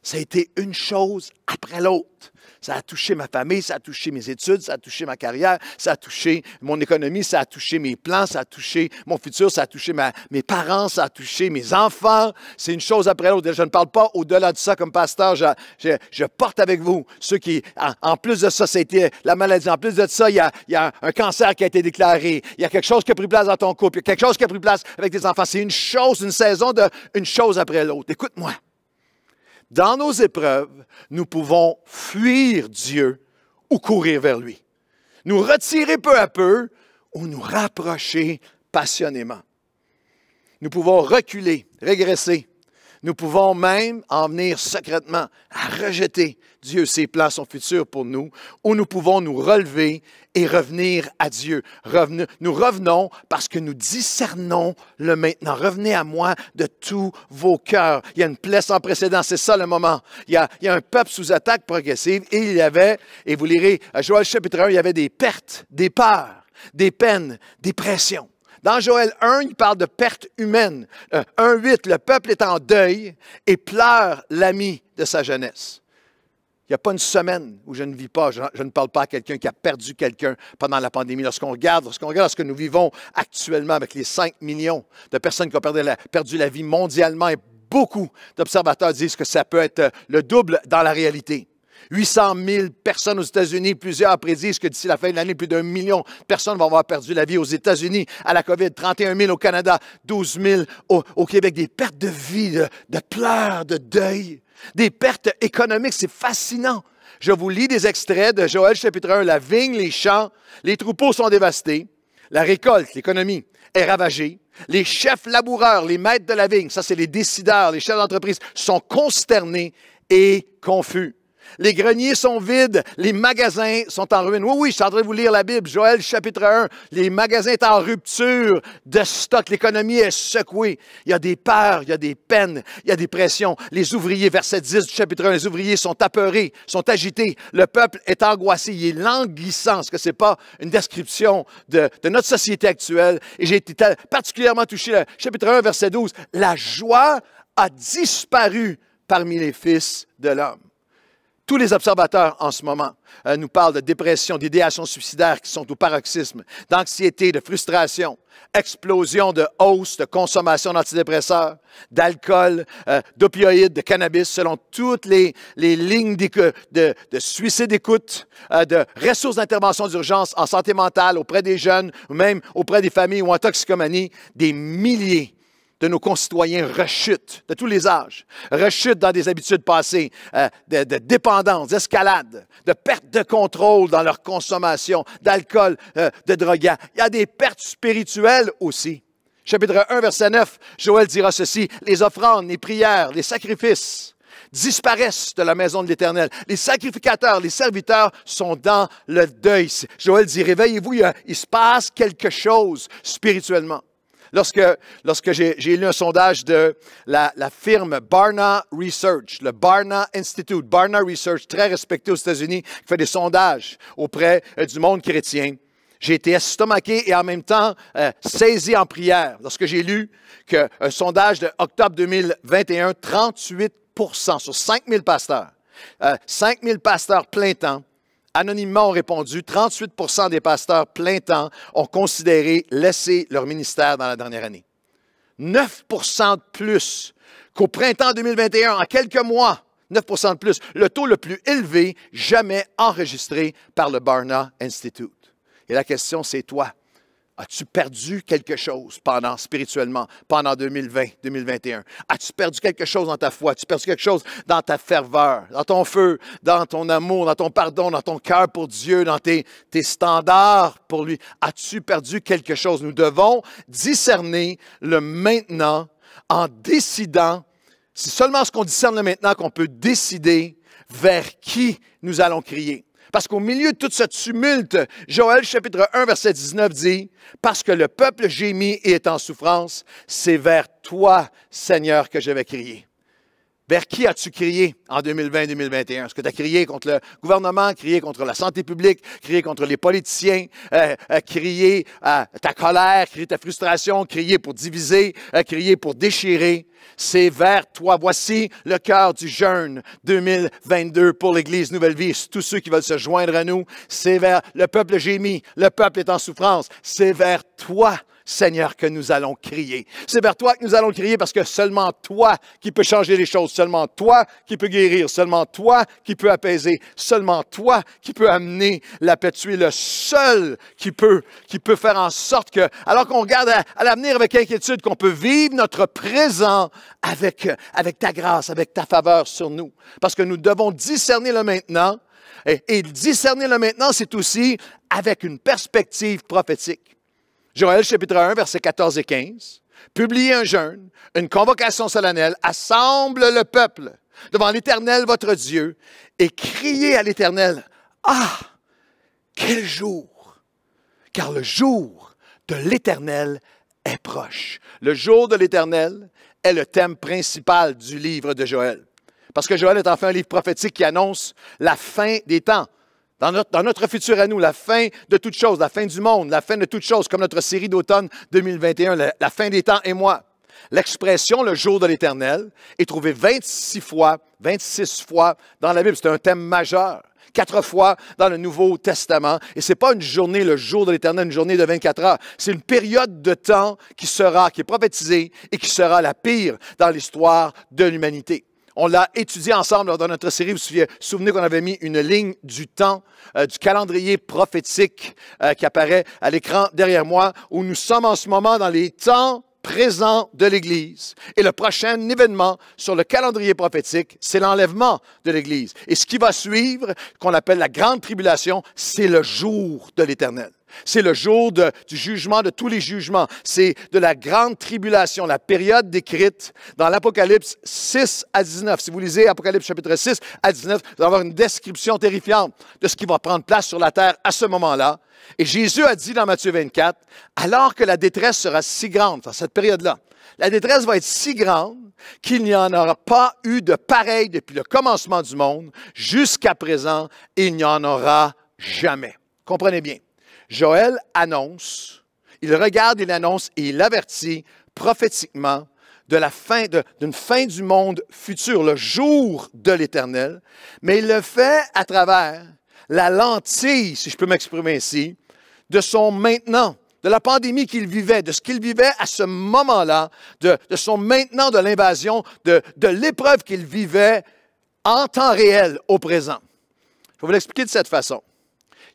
Ça a été une chose après l'autre. Ça a touché ma famille, ça a touché mes études, ça a touché ma carrière, ça a touché mon économie, ça a touché mes plans, ça a touché mon futur, ça a touché mes parents, ça a touché mes enfants. C'est une chose après l'autre. Je ne parle pas au-delà de ça comme pasteur. Je porte avec vous ceux qui, en plus de ça, ça a été la maladie. En plus de ça, il y a un cancer qui a été déclaré. Il y a quelque chose qui a pris place dans ton couple. Il y a quelque chose qui a pris place avec tes enfants. C'est une saison une chose après l'autre. Écoute-moi. Dans nos épreuves, nous pouvons fuir Dieu ou courir vers lui. Nous retirer peu à peu ou nous rapprocher passionnément. Nous pouvons reculer, régresser. Nous pouvons même en venir secrètement à rejeter Dieu, ses plans, son futur pour nous, ou nous pouvons nous relever et revenir à Dieu. Nous revenons parce que nous discernons le maintenant. Revenez à moi de tous vos cœurs. Il y a une plaie sans précédent, c'est ça le moment. Il y a un peuple sous attaque progressive et il y avait, et vous lirez à Joël chapitre 1, il y avait des pertes, des peurs, des peines, des pressions. Dans Joël 1, il parle de pertes humaines. 1,8, le peuple est en deuil et pleure l'ami de sa jeunesse. Il n'y a pas une semaine où je ne vis pas, je ne parle pas à quelqu'un qui a perdu quelqu'un pendant la pandémie. Lorsqu'on regarde ce que nous vivons actuellement avec les 5 millions de personnes qui ont perdu la vie mondialement, et beaucoup d'observateurs disent que ça peut être le double dans la réalité. 800 000 personnes aux États-Unis. Plusieurs prédisent que d'ici la fin de l'année, plus d'1 million de personnes vont avoir perdu la vie aux États-Unis à la COVID. 31 000 au Canada, 12 000 au Québec. Des pertes de vie, de pleurs, de deuil. Des pertes économiques, c'est fascinant. Je vous lis des extraits de Joël chapitre 1. La vigne, les champs, les troupeaux sont dévastés. La récolte, l'économie, est ravagée. Les chefs laboureurs, les maîtres de la vigne, ça c'est les décideurs, les chefs d'entreprise, sont consternés et confus. Les greniers sont vides, les magasins sont en ruine. Oui, je suis en train de vous lire la Bible, Joël chapitre 1. Les magasins sont en rupture de stock, l'économie est secouée. Il y a des peurs, il y a des peines, il y a des pressions. Les ouvriers, verset 10 du chapitre 1, les ouvriers sont apeurés, sont agités. Le peuple est angoissé, il est languissant. Est-ce que ce n'est pas une description de notre société actuelle? Et j'ai été particulièrement touché, le chapitre 1, verset 12. La joie a disparu parmi les fils de l'homme. Tous les observateurs en ce moment nous parlent de dépression, d'idéation suicidaire qui sont au paroxysme, d'anxiété, de frustration, explosion de hausse de consommation d'antidépresseurs, d'alcool, d'opioïdes, de cannabis, selon toutes les lignes de suicide d'écoute, de ressources d'intervention d'urgence en santé mentale auprès des jeunes, ou même auprès des familles ou en toxicomanie, des milliers de nos concitoyens rechutent, de tous les âges, rechutent dans des habitudes passées, de dépendance, d'escalade, de perte de contrôle dans leur consommation, d'alcool, de drogue. Il y a des pertes spirituelles aussi. Chapitre 1, verset 9, Joël dira ceci, « Les offrandes, les prières, les sacrifices disparaissent de la maison de l'Éternel. Les sacrificateurs, les serviteurs sont dans le deuil. » Joël dit, « Réveillez-vous, il se passe quelque chose spirituellement. » Lorsque j'ai lu un sondage de la firme Barna Research, le Barna Institute, Barna Research, très respecté aux États-Unis, qui fait des sondages auprès du monde chrétien, j'ai été estomaqué et en même temps saisi en prière lorsque j'ai lu qu'un sondage de octobre 2021, 38% sur 5000 pasteurs, 5000 pasteurs plein temps, anonymement ont répondu, 38% des pasteurs plein temps ont considéré laisser leur ministère dans la dernière année. 9% de plus qu'au printemps 2021, en quelques mois, 9% de plus, le taux le plus élevé jamais enregistré par le Barna Institute. Et la question, c'est toi. As-tu perdu quelque chose spirituellement, pendant 2020, 2021? As-tu perdu quelque chose dans ta foi? As-tu perdu quelque chose dans ta ferveur, dans ton feu, dans ton amour, dans ton pardon, dans ton cœur pour Dieu, dans tes standards pour lui? As-tu perdu quelque chose? Nous devons discerner le maintenant en décidant, c'est seulement ce qu'on discerne le maintenant qu'on peut décider vers qui nous allons crier. Parce qu'au milieu de tout ce tumulte, Joël chapitre 1, verset 19 dit, « Parce que le peuple gémit et est en souffrance, c'est vers toi, Seigneur, que je vais crier. » Vers qui as-tu crié en 2020-2021? Est-ce que tu as crié contre le gouvernement, crié contre la santé publique, crié contre les politiciens, crié ta colère, crié ta frustration, crié pour diviser, crié pour déchirer? C'est vers toi. Voici le cœur du jeûne 2022 pour l'Église Nouvelle Vie. Tous ceux qui veulent se joindre à nous, c'est vers le peuple gémit, le peuple est en souffrance. C'est vers toi, Seigneur, que nous allons crier. C'est vers toi que nous allons crier parce que seulement toi qui peux changer les choses, seulement toi qui peux guérir, seulement toi qui peux apaiser, seulement toi qui peux amener la paix. Tu es le seul qui peut faire en sorte que, alors qu'on regarde à l'avenir avec inquiétude, qu'on peut vivre notre présent avec ta grâce, avec ta faveur sur nous. Parce que nous devons discerner le maintenant. Et discerner le maintenant, c'est aussi avec une perspective prophétique. Joël chapitre 1, versets 14 et 15. Publiez un jeûne, une convocation solennelle, assemble le peuple devant l'Éternel votre Dieu et criez à l'Éternel. Ah, quel jour! Car le jour de l'Éternel est proche. Le jour de l'Éternel est le thème principal du livre de Joël. Parce que Joël est enfin un livre prophétique qui annonce la fin des temps. Dans notre futur à nous, la fin de toutes choses, la fin du monde, la fin de toutes choses, comme notre série d'automne 2021, la fin des temps et moi. L'expression « le jour de l'Éternel » est trouvée 26 fois dans la Bible. C'est un thème majeur. 4 fois dans le Nouveau Testament. Et ce n'est pas une journée, le jour de l'Éternel, une journée de 24 heures. C'est une période de temps qui est prophétisée et qui sera la pire dans l'histoire de l'humanité. On l'a étudié ensemble dans notre série. Vous vous souvenez qu'on avait mis une ligne du temps, du calendrier prophétique qui apparaît à l'écran derrière moi, où nous sommes en ce moment dans les temps présent de l'Église. Et le prochain événement sur le calendrier prophétique, c'est l'enlèvement de l'Église. Et ce qui va suivre, qu'on appelle la grande tribulation, c'est le jour de l'Éternel. C'est le jour du jugement de tous les jugements. C'est de la grande tribulation, la période décrite dans l'Apocalypse 6 à 19. Si vous lisez Apocalypse chapitre 6 à 19, vous allez avoir une description terrifiante de ce qui va prendre place sur la terre à ce moment-là. Et Jésus a dit dans Matthieu 24, alors que la détresse sera si grande, dans cette période-là, la détresse va être si grande qu'il n'y en aura pas eu de pareil depuis le commencement du monde jusqu'à présent, et il n'y en aura jamais. Comprenez bien. Joël annonce, il regarde, il annonce et il avertit prophétiquement de la fin, d'une fin du monde futur, le jour de l'Éternel, mais il le fait à travers la lentille, si je peux m'exprimer ainsi, de son maintenant, de la pandémie qu'il vivait, de ce qu'il vivait à ce moment-là, de son maintenant de l'invasion, de l'épreuve qu'il vivait en temps réel au présent. Je vais vous l'expliquer de cette façon.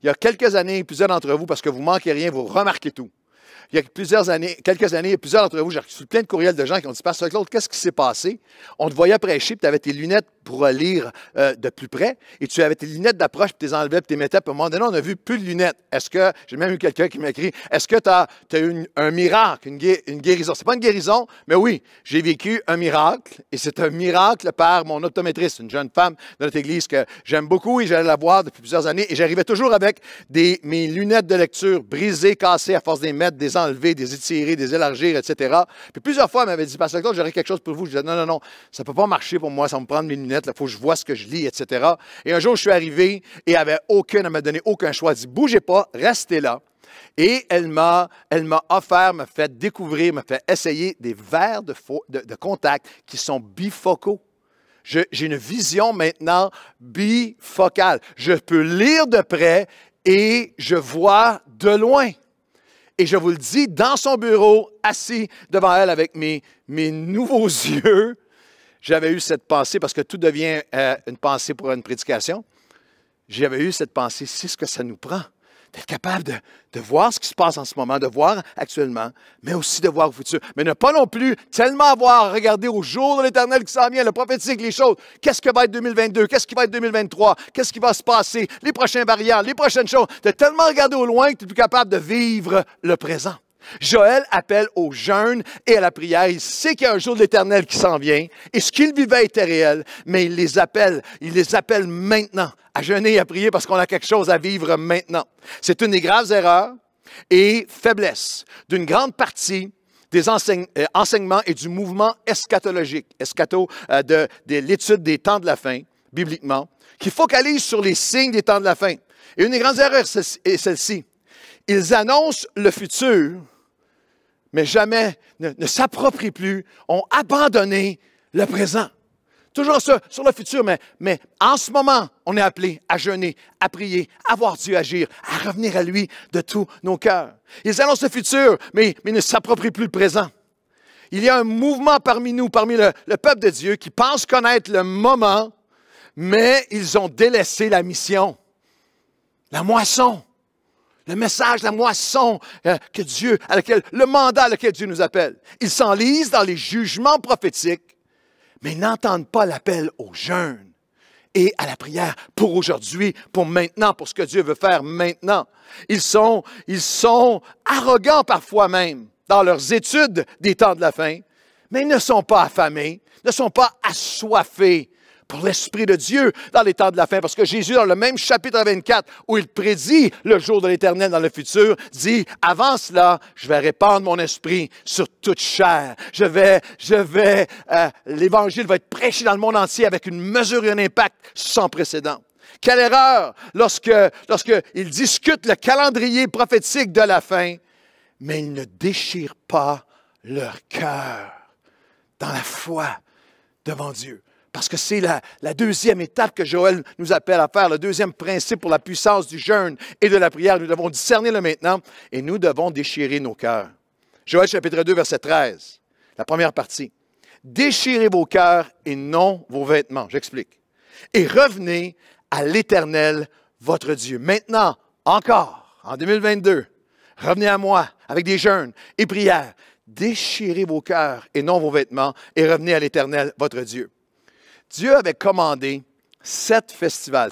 Il y a quelques années, plusieurs d'entre vous, parce que vous ne manquez rien, vous remarquez tout. Il y a quelques années, plusieurs d'entre vous, j'ai reçu plein de courriels de gens qui ont dit « Pasteur Claude, qu'est-ce qui s'est passé? On te voyait prêcher, puis tu avais tes lunettes pour lire de plus près, et tu avais tes lunettes d'approche, puis tu les enlevais, puis tu les mettais, puis à un moment donné, on a vu plus de lunettes. Est-ce que, j'ai même eu quelqu'un qui m'a écrit, est-ce que tu as eu un miracle, une guérison? Ce n'est pas une guérison, mais oui, j'ai vécu un miracle, et c'est un miracle par mon optométriste, une jeune femme de notre église que j'aime beaucoup, et j'allais la voir depuis plusieurs années, et j'arrivais toujours avec mes lunettes de lecture brisées, cassées, à force de les mettre, des enlever, des étirer, des élargir, etc. Puis plusieurs fois, elle m'avait dit, Pasteur Claude, j'aurais quelque chose pour vous. Je disais, non, ça ne peut pas marcher pour moi, ça va me prendre mes lunettes, il faut que je vois ce que je lis, etc. Et un jour, je suis arrivé et elle m'a donné aucun choix. Elle dit, bougez pas, restez là. Et elle m'a offert, m'a fait découvrir, m'a fait essayer des verres de contact qui sont bifocaux. J'ai une vision maintenant bifocale. Je peux lire de près et je vois de loin. Et je vous le dis, dans son bureau, assis devant elle avec mes nouveaux yeux, j'avais eu cette pensée, parce que tout devient une pensée pour une prédication. J'avais eu cette pensée, c'est ce que ça nous prend, d'être capable de voir ce qui se passe en ce moment, de voir actuellement, mais aussi de voir au futur. Mais ne pas non plus tellement avoir regardé au jour de l'Éternel qui s'en vient, le prophétique, les choses. Qu'est-ce que va être 2022? Qu'est-ce qui va être 2023? Qu'est-ce qui va se passer? Les prochaines variantes, les prochaines choses. De tellement regarder au loin que tu n'es plus capable de vivre le présent. Joël appelle au jeûne et à la prière. Il sait qu'il y a un jour de l'Éternel qui s'en vient et ce qu'il vivait était réel, mais il les appelle maintenant à jeûner et à prier parce qu'on a quelque chose à vivre maintenant. C'est une des graves erreurs et faiblesses d'une grande partie des enseignements et du mouvement eschatologique, de l'étude des temps de la fin, bibliquement, qui focalise sur les signes des temps de la fin. Et une des grandes erreurs est celle-ci. Ils annoncent le futur, mais jamais ne s'approprient plus, ont abandonné le présent. Toujours sur le futur, mais en ce moment, on est appelé à jeûner, à prier, à voir Dieu agir, à revenir à lui de tous nos cœurs. Ils annoncent le futur, mais ne s'approprient plus le présent. Il y a un mouvement parmi nous, parmi le peuple de Dieu, qui pense connaître le moment, mais ils ont délaissé la mission, la moisson. Le message, la moisson le mandat à lequel Dieu nous appelle. Ils s'enlisent dans les jugements prophétiques, mais ils n'entendent pas l'appel au jeûne et à la prière pour aujourd'hui, pour maintenant, pour ce que Dieu veut faire maintenant. Ils sont arrogants parfois même dans leurs études des temps de la fin, mais ils ne sont pas affamés, ne sont pas assoiffés pour l'Esprit de Dieu dans les temps de la fin. Parce que Jésus, dans le même chapitre 24, où il prédit le jour de l'Éternel dans le futur, dit, avant cela, je vais répandre mon esprit sur toute chair. L'Évangile va être prêché dans le monde entier avec une mesure et un impact sans précédent. Quelle erreur lorsqu'ils discutent le calendrier prophétique de la fin, mais ils ne déchirent pas leur cœur dans la foi devant Dieu. Parce que c'est la deuxième étape que Joël nous appelle à faire, le deuxième principe pour la puissance du jeûne et de la prière. Nous devons discerner le maintenant et nous devons déchirer nos cœurs. Joël chapitre 2, verset 13, la première partie. Déchirez vos cœurs et non vos vêtements. J'explique. Et revenez à l'Éternel, votre Dieu. Maintenant, encore, en 2022, revenez à moi avec des jeûnes et prières. déchirez vos cœurs et non vos vêtements et revenez à l'Éternel, votre Dieu. Dieu avait commandé 7 festivals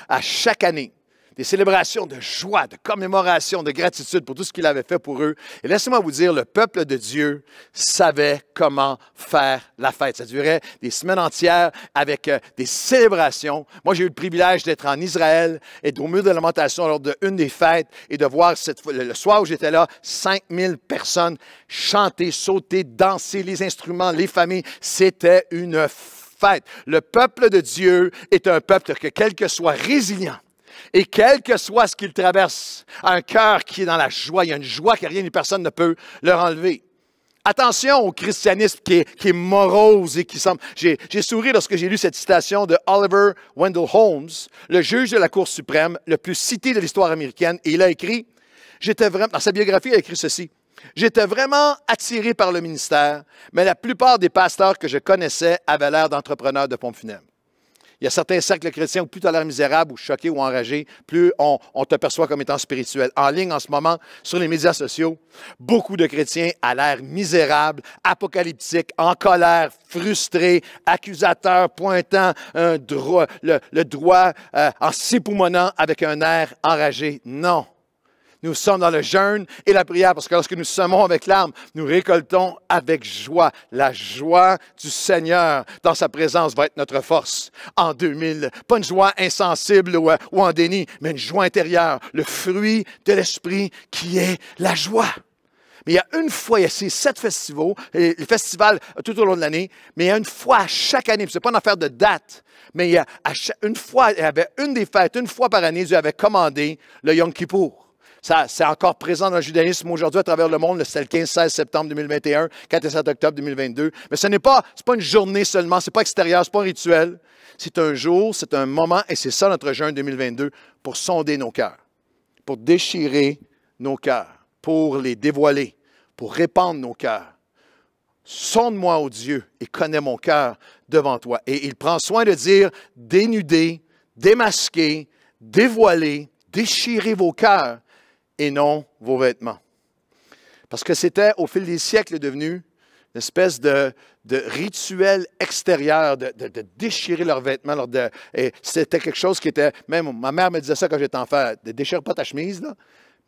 à chaque année. Des célébrations de joie, de commémoration, de gratitude pour tout ce qu'il avait fait pour eux. Et laissez-moi vous dire, le peuple de Dieu savait comment faire la fête. Ça durait des semaines entières avec des célébrations. Moi, j'ai eu le privilège d'être en Israël et au mur de lamentation lors d'une des fêtes et de voir le soir où j'étais là, 5000 personnes chanter, sauter, danser, les instruments, les familles. C'était une fête. Le peuple de Dieu est un peuple que, quel que soit résilient, et quel que soit ce qu'il traverse, un cœur qui est dans la joie, il y a une joie que rien ni personne ne peut leur enlever. Attention au christianisme qui est morose et qui semble... J'ai souri lorsque j'ai lu cette citation de Oliver Wendell Holmes, le juge de la Cour suprême, le plus cité de l'histoire américaine, et il a écrit, dans sa biographie, il a écrit ceci, « J'étais vraiment attiré par le ministère, mais la plupart des pasteurs que je connaissais avaient l'air d'entrepreneurs de pompes funèbres. Il y a certains cercles chrétiens où plus tu as l'air misérable ou choqué ou enragé, plus on te perçoit comme étant spirituel. En ligne, en ce moment, sur les médias sociaux, beaucoup de chrétiens à l'air misérable, apocalyptique, en colère, frustrés, accusateurs, pointant le doigt en s'époumonnant avec un air enragé. Non. Nous sommes dans le jeûne et la prière parce que lorsque nous semons avec larmes, nous récoltons avec joie. La joie du Seigneur dans sa présence va être notre force en 2000. Pas une joie insensible ou en déni, mais une joie intérieure. Le fruit de l'esprit qui est la joie. Mais il y a une fois, il y a ces 7 festivals, les festivals tout au long de l'année, mais il y a une fois à chaque année, ce n'est pas une affaire de date, mais il y avait une des fêtes, une fois par année, Dieu avait commandé le Yom Kippour. C'est encore présent dans le judaïsme aujourd'hui à travers le monde. C'est le 15-16 septembre 2021, 4 et 7 octobre 2022. Mais ce n'est pas une journée seulement, ce n'est pas extérieur, ce n'est pas un rituel. C'est un jour, c'est un moment, et c'est ça notre jeûne 2022, pour sonder nos cœurs, pour déchirer nos cœurs, pour les dévoiler, pour répandre nos cœurs. Sonde-moi, ô Dieu, et connais mon cœur devant toi. Et il prend soin de dire, dénudez, démasquez, dévoilez, déchirez vos cœurs, et non vos vêtements. Parce que c'était, au fil des siècles, devenu une espèce de rituel extérieur, de déchirer leurs vêtements. Et c'était quelque chose qui était, même ma mère me disait ça quand j'étais enfant, ne déchire pas ta chemise, là.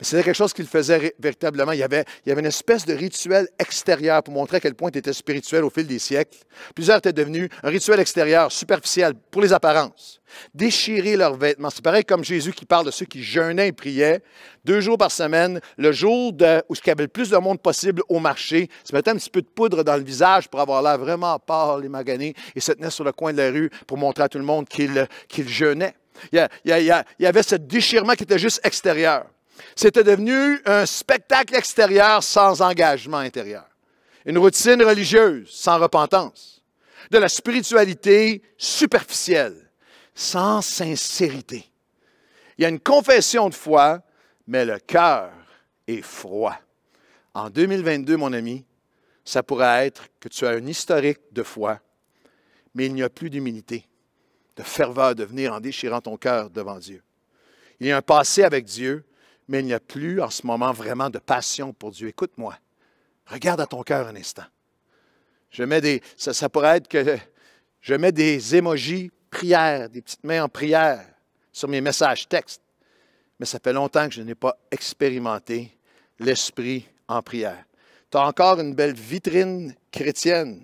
Mais c'était quelque chose qu'il faisait véritablement. Il y avait une espèce de rituel extérieur pour montrer à quel point il était spirituel au fil des siècles. Plusieurs étaient devenus un rituel extérieur, superficiel, pour les apparences. Déchirer leurs vêtements. C'est pareil comme Jésus qui parle de ceux qui jeûnaient et priaient 2 jours par semaine, le jour où il y avait le plus de monde possible au marché, se mettait un petit peu de poudre dans le visage pour avoir l'air vraiment pâle et magané et se tenait sur le coin de la rue pour montrer à tout le monde qu'il jeûnait. Il y avait ce déchirement qui était juste extérieur. C'était devenu un spectacle extérieur sans engagement intérieur. Une routine religieuse sans repentance. De la spiritualité superficielle, sans sincérité. Il y a une confession de foi, mais le cœur est froid. En 2022, mon ami, ça pourrait être que tu as un historique de foi, mais il n'y a plus d'humilité, de ferveur de venir en déchirant ton cœur devant Dieu. Il y a un passé avec Dieu, mais il n'y a plus en ce moment vraiment de passion pour Dieu. Écoute-moi, regarde à ton cœur un instant. Ça pourrait être que je mets des émojis prière, des petites mains en prière sur mes messages textes, mais ça fait longtemps que je n'ai pas expérimenté l'esprit en prière. Tu as encore une belle vitrine chrétienne,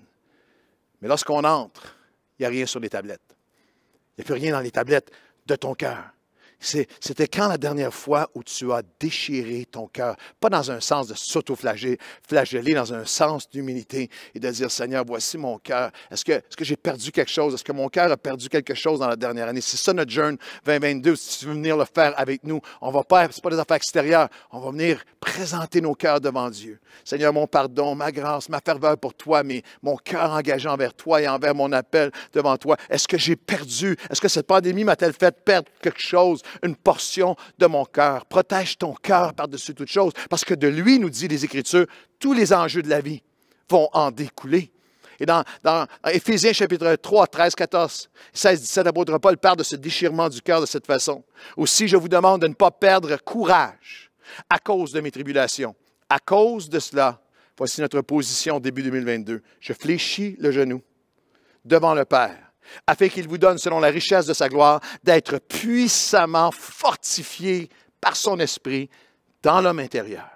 mais lorsqu'on entre, il n'y a rien sur les tablettes. Il n'y a plus rien dans les tablettes de ton cœur. C'était quand la dernière fois où tu as déchiré ton cœur? Pas dans un sens de s'auto-flageller, dans un sens d'humilité et de dire, Seigneur, voici mon cœur. Est-ce que j'ai perdu quelque chose? Est-ce que mon cœur a perdu quelque chose dans la dernière année? C'est ça notre jeûne 2022. Si tu veux venir le faire avec nous, on va pas, c'est pas des affaires extérieures. On va venir présenter nos cœurs devant Dieu. Seigneur, mon pardon, ma grâce, ma ferveur pour toi, mais mon cœur engagé envers toi et envers mon appel devant toi. Est-ce que j'ai perdu? Est-ce que cette pandémie m'a-t-elle fait perdre quelque chose? Une portion de mon cœur. Protège ton cœur par-dessus toute chose, parce que de lui, nous dit les Écritures, tous les enjeux de la vie vont en découler. Et dans Éphésiens chapitre 3, 13, 14, 16, 17, l'apôtre Paul parle de ce déchirement du cœur de cette façon. Aussi, je vous demande de ne pas perdre courage à cause de mes tribulations. À cause de cela, Voici notre position début 2022. Je fléchis le genou devant le Père, afin qu'il vous donne, selon la richesse de sa gloire, d'être puissamment fortifié par son esprit dans l'homme intérieur,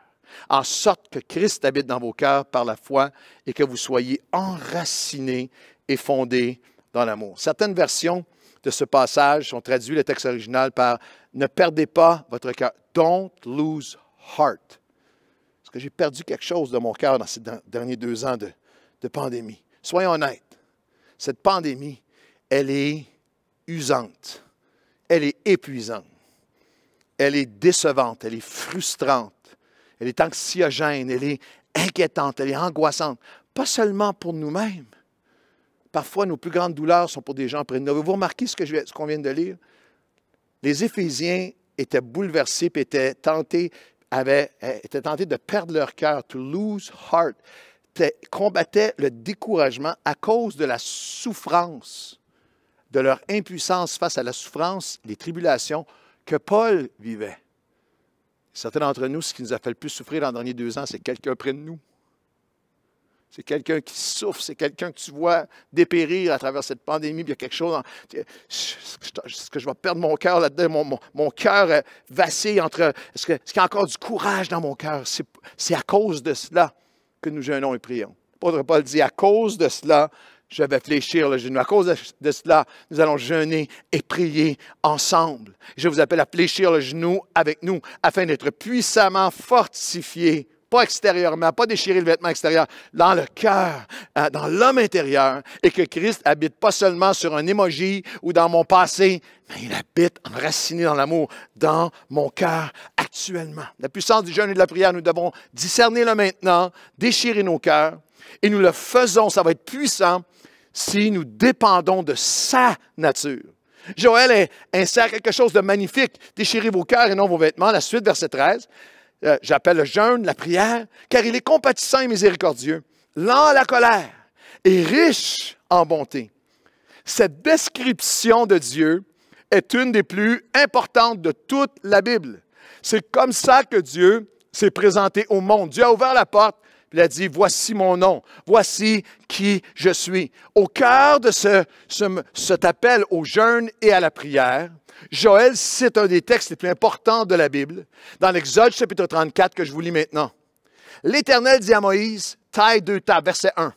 en sorte que Christ habite dans vos cœurs par la foi et que vous soyez enracinés et fondés dans l'amour. Certaines versions de ce passage sont traduites, le texte original, par « Ne perdez pas votre cœur ». « Don't lose heart ». Parce que j'ai perdu quelque chose de mon cœur dans ces derniers 2 ans de pandémie. Soyons honnêtes, cette pandémie, elle est usante, elle est épuisante, elle est décevante, elle est frustrante, elle est anxiogène, elle est inquiétante, elle est angoissante. Pas seulement pour nous-mêmes. Parfois, nos plus grandes douleurs sont pour des gens près de nous. Avez-vous remarqué ce qu'on vient de lire? Les Éphésiens étaient bouleversés et étaient tentés de perdre leur cœur, to lose heart, combattaient le découragement à cause de la souffrance, de leur impuissance face à la souffrance, les tribulations que Paul vivait. Certains d'entre nous, ce qui nous a fait le plus souffrir dans les derniers 2 ans, c'est quelqu'un près de nous. C'est quelqu'un qui souffre, c'est quelqu'un que tu vois dépérir à travers cette pandémie. Puis il y a quelque chose, est-ce que je vais perdre mon cœur là-dedans? Mon cœur vacille entre, est-ce qu'il y a encore du courage dans mon cœur? C'est à cause de cela que nous jeûnons et prions. L'apôtre Paul dit, à cause de cela, je vais fléchir le genou. À cause de cela, nous allons jeûner et prier ensemble. Je vous appelle à fléchir le genou avec nous, afin d'être puissamment fortifiés, pas extérieurement, pas déchirer le vêtement extérieur, dans le cœur, dans l'homme intérieur, et que Christ habite pas seulement sur un émoji ou dans mon passé, mais il habite enraciné dans l'amour, dans mon cœur actuellement. La puissance du jeûne et de la prière, nous devons discerner le maintenant, déchirer nos cœurs, et nous le faisons, ça va être puissant si nous dépendons de sa nature. Joël insère quelque chose de magnifique. Déchirez vos cœurs et non vos vêtements. La suite, verset 13. J'appelle le jeûne, la prière, car il est compatissant et miséricordieux, lent à la colère et riche en bonté. Cette description de Dieu est une des plus importantes de toute la Bible. C'est comme ça que Dieu s'est présenté au monde. Dieu a ouvert la porte. Il a dit, voici mon nom, voici qui je suis. Au cœur de cet appel au jeûne et à la prière, Joël cite un des textes les plus importants de la Bible, dans l'Exode chapitre 34 que je vous lis maintenant. L'Éternel dit à Moïse, taille 2 tables, verset 1.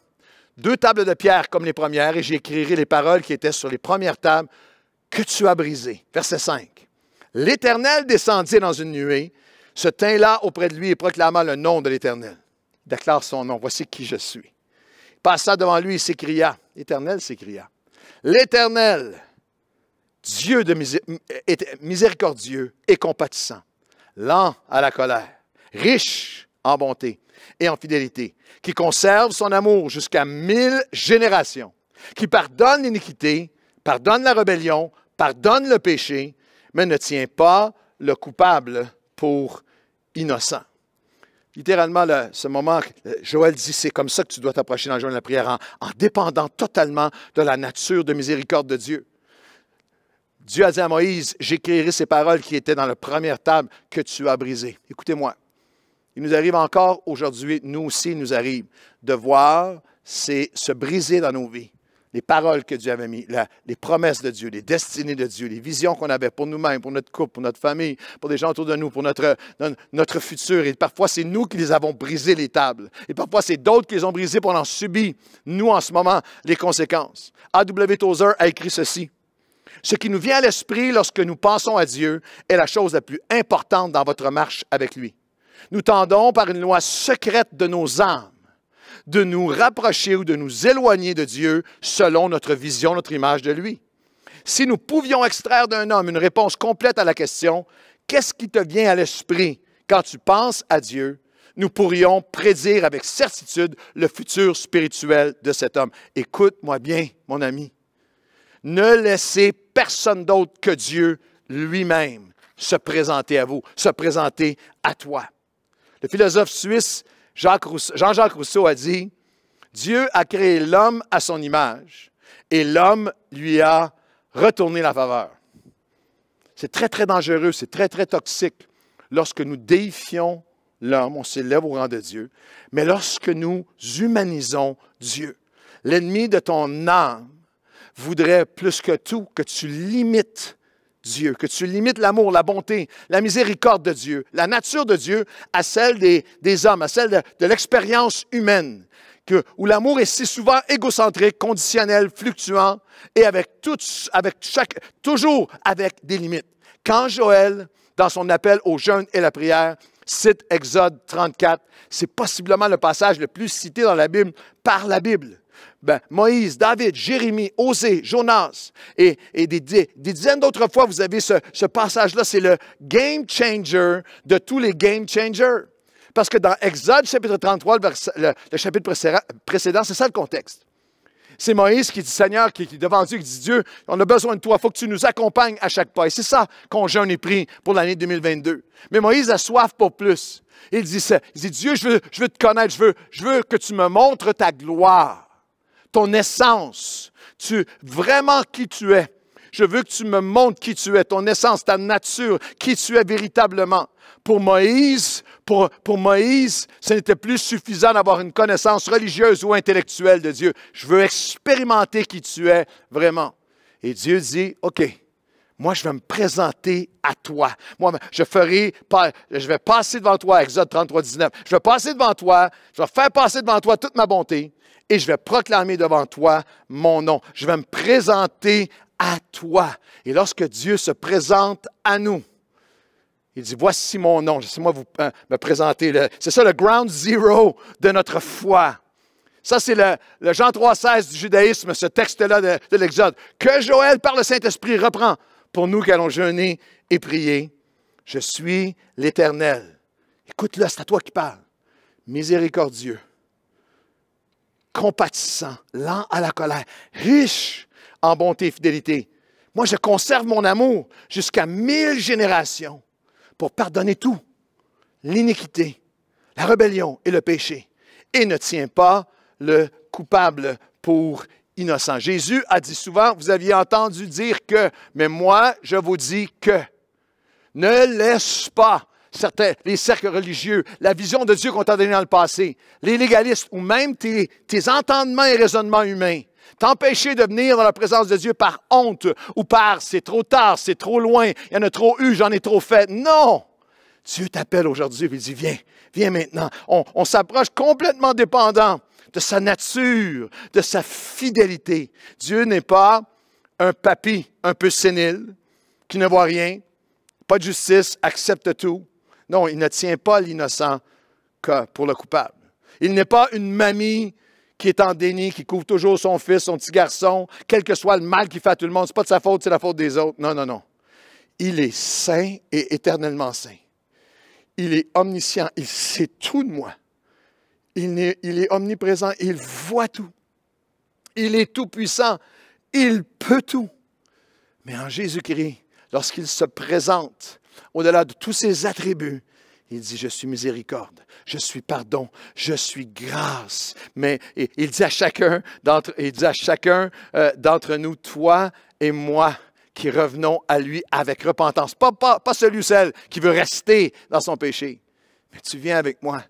2 tables de pierre comme les premières, et j'écrirai les paroles qui étaient sur les premières tables que tu as brisées. Verset 5. L'Éternel descendit dans une nuée, se tint là auprès de lui et proclama le nom de l'Éternel. Il déclare son nom. Voici qui je suis. Il passa devant lui et s'écria. L'Éternel s'écria. L'Éternel, Dieu miséricordieux et compatissant, lent à la colère, riche en bonté et en fidélité, qui conserve son amour jusqu'à 1000 générations, qui pardonne l'iniquité, pardonne la rébellion, pardonne le péché, mais ne tient pas le coupable pour innocent. Littéralement, ce moment, Joël dit, c'est comme ça que tu dois t'approcher dans le jeûne de la prière, en dépendant totalement de la nature de miséricorde de Dieu. Dieu a dit à Moïse, j'écrirai ces paroles qui étaient dans la première table que tu as brisées. Écoutez-moi, il nous arrive encore aujourd'hui, nous aussi, il nous arrive de voir se briser dans nos vies. Les paroles que Dieu avait mises, les promesses de Dieu, les destinées de Dieu, les visions qu'on avait pour nous-mêmes, pour notre couple, pour notre famille, pour des gens autour de nous, pour notre futur. Et parfois, c'est nous qui les avons brisé, les tables. Et parfois, c'est d'autres qui les ont brisées pour en subir, nous, en ce moment, les conséquences. A.W. Tozer a écrit ceci. Ce qui nous vient à l'esprit lorsque nous pensons à Dieu est la chose la plus importante dans votre marche avec lui. Nous tendons, par une loi secrète de nos âmes, de nous rapprocher ou de nous éloigner de Dieu selon notre vision, notre image de lui. Si nous pouvions extraire d'un homme une réponse complète à la question « Qu'est-ce qui te vient à l'esprit quand tu penses à Dieu ?» nous pourrions prédire avec certitude le futur spirituel de cet homme. Écoute-moi bien, mon ami. Ne laissez personne d'autre que Dieu lui-même se présenter à vous, se présenter à toi. Le philosophe suisse Jean-Jacques Rousseau a dit « Dieu a créé l'homme à son image et l'homme lui a retourné la faveur. » C'est très, très dangereux, c'est très, très toxique lorsque nous déifions l'homme, on s'élève au rang de Dieu, mais lorsque nous humanisons Dieu, l'ennemi de ton âme voudrait plus que tout que tu limites Dieu, que tu limites l'amour, la bonté, la miséricorde de Dieu, la nature de Dieu à celle des hommes, à celle de l'expérience humaine, où l'amour est si souvent égocentrique, conditionnel, fluctuant et toujours avec des limites. Quand Joël, dans son appel au jeûne et la prière, cite Exode 34, c'est possiblement le passage le plus cité dans la Bible par la Bible. Moïse, David, Jérémie, Osée, Jonas et des dizaines d'autres fois, vous avez ce passage-là. C'est le game changer de tous les game changers. Parce que dans Exode, chapitre 33, le chapitre précédent, c'est ça le contexte. C'est Moïse qui dit, Seigneur, qui est devant Dieu, qui dit, Dieu, on a besoin de toi, il faut que tu nous accompagnes à chaque pas. Et c'est ça qu'on jeûne et prie pour l'année 2022. Mais Moïse a soif pour plus. Il dit, Dieu, je veux te connaître, je veux que tu me montres ta gloire. Ton essence, vraiment qui tu es. Je veux que tu me montres qui tu es, ton essence, ta nature, qui tu es véritablement. Pour Moïse, ce n'était plus suffisant d'avoir une connaissance religieuse ou intellectuelle de Dieu. Je veux expérimenter qui tu es vraiment. Et Dieu dit, OK, moi je vais me présenter à toi. Moi, je vais passer devant toi, Exode 33, 19. Je vais passer devant toi, je vais faire passer devant toi toute ma bonté. Et je vais proclamer devant toi mon nom. Je vais me présenter à toi. Et lorsque Dieu se présente à nous, il dit, voici mon nom. Laissez-moi vous me présenter. C'est ça le ground zero de notre foi. Ça, c'est le Jean 3,16 du judaïsme, ce texte-là de l'Exode. Que Joël, par le Saint-Esprit, reprend pour nous qui allons jeûner et prier. Je suis l'Éternel. Écoute-le, c'est à toi qui parle. Miséricordieux, compatissant, lent à la colère, riche en bonté et fidélité. Moi, je conserve mon amour jusqu'à 1000 générations pour pardonner tout, l'iniquité, la rébellion et le péché, et ne tiens pas le coupable pour innocent. Jésus a dit souvent, vous aviez entendu dire que, mais moi, je vous dis que. Ne laisse pas les cercles religieux, la vision de Dieu qu'on t'a donnée dans le passé, les légalistes ou même tes entendements et raisonnements humains, t'empêcher de venir dans la présence de Dieu par honte ou par c'est trop tard, c'est trop loin, il y en a trop eu, j'en ai trop fait. Non! Dieu t'appelle aujourd'hui et il dit, viens maintenant. On s'approche complètement dépendant de sa nature, de sa fidélité. Dieu n'est pas un papy un peu sénile qui ne voit rien, pas de justice, accepte tout. Non, il ne tient pas l'innocent que pour le coupable. Il n'est pas une mamie qui est en déni, qui couvre toujours son fils, son petit garçon, quel que soit le mal qu'il fait à tout le monde. Ce n'est pas de sa faute, c'est la faute des autres. Non, non, non. Il est saint et éternellement saint. Il est omniscient, il sait tout de moi. Il est omniprésent, il voit tout. Il est tout-puissant, il peut tout. Mais en Jésus-Christ, lorsqu'il se présente au-delà de tous ses attributs, il dit, je suis miséricorde, je suis pardon, je suis grâce. Mais il dit à chacun d'entre nous, toi et moi, qui revenons à lui avec repentance. Pas celui ou celle qui veut rester dans son péché. Mais tu viens avec moi,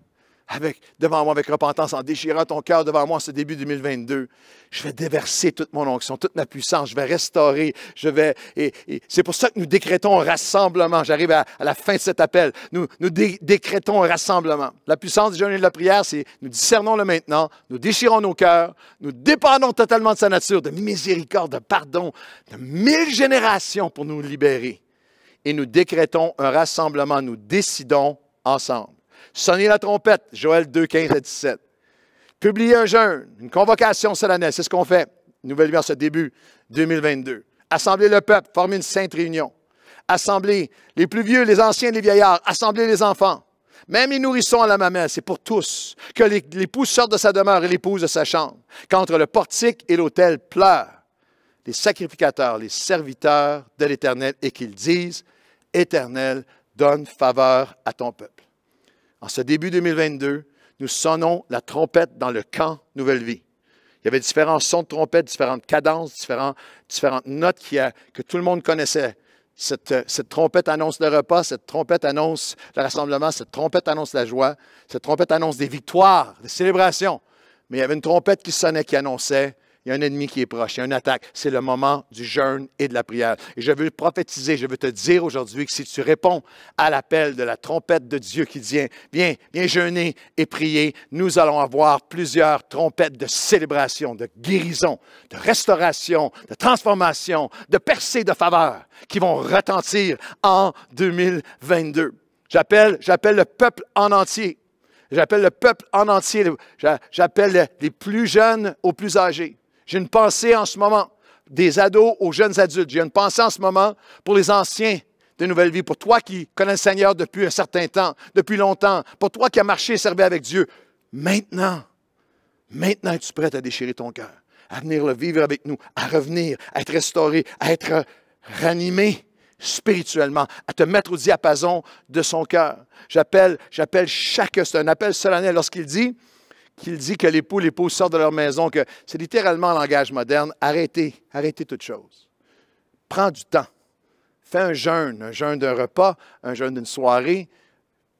devant moi avec repentance, en déchirant ton cœur devant moi en ce début 2022. Je vais déverser toute mon onction, toute ma puissance. Je vais restaurer. Et c'est pour ça que nous décrétons un rassemblement. J'arrive à la fin de cet appel. Nous décrétons un rassemblement. La puissance du jeûne et de la prière, c'est nous discernons le maintenant, nous déchirons nos cœurs, nous dépendons totalement de sa nature, de miséricorde, de pardon, de 1000 générations pour nous libérer. Et nous décrétons un rassemblement. Nous décidons ensemble. Sonnez la trompette, Joël 2, 15 à 17. Publiez un jeûne, une convocation solennelle, c'est ce qu'on fait. Nouvelle vie en ce début 2022. Assemblez le peuple, formez une sainte réunion. Assemblez les plus vieux, les anciens, les vieillards. Assemblez les enfants. Même les nourrissons à la mamelle, c'est pour tous. Que l'époux sorte de sa demeure et l'épouse de sa chambre. Qu'entre le portique et l'autel pleurent les sacrificateurs, les serviteurs de l'Éternel et qu'ils disent, Éternel, donne faveur à ton peuple. En ce début 2022, nous sonnons la trompette dans le camp Nouvelle Vie. Il y avait différents sons de trompette, différentes cadences, différentes notes que tout le monde connaissait. Cette trompette annonce le repas, cette trompette annonce le rassemblement, cette trompette annonce la joie, cette trompette annonce des victoires, des célébrations. Mais il y avait une trompette qui sonnait, qui annonçait, il y a un ennemi qui est proche, il y a une attaque. C'est le moment du jeûne et de la prière. Et je veux prophétiser, je veux te dire aujourd'hui que si tu réponds à l'appel de la trompette de Dieu qui dit, viens jeûner et prier, nous allons avoir plusieurs trompettes de célébration, de guérison, de restauration, de transformation, de percée de faveur qui vont retentir en 2022. J'appelle le peuple en entier. J'appelle le peuple en entier. J'appelle les plus jeunes aux plus âgés. J'ai une pensée en ce moment, des ados aux jeunes adultes. J'ai une pensée en ce moment pour les anciens de Nouvelle Vie, pour toi qui connais le Seigneur depuis un certain temps, depuis longtemps, pour toi qui as marché et servi avec Dieu. Maintenant, es-tu prêt à déchirer ton cœur, à venir le vivre avec nous, à revenir, à être restauré, à être ranimé spirituellement, à te mettre au diapason de son cœur. J'appelle chacun, c'est un appel solennel lorsqu'il dit que l'époux sortent de leur maison, que c'est littéralement un langage moderne. Arrêtez toute chose. Prends du temps. Fais un jeûne d'un repas, un jeûne d'une soirée.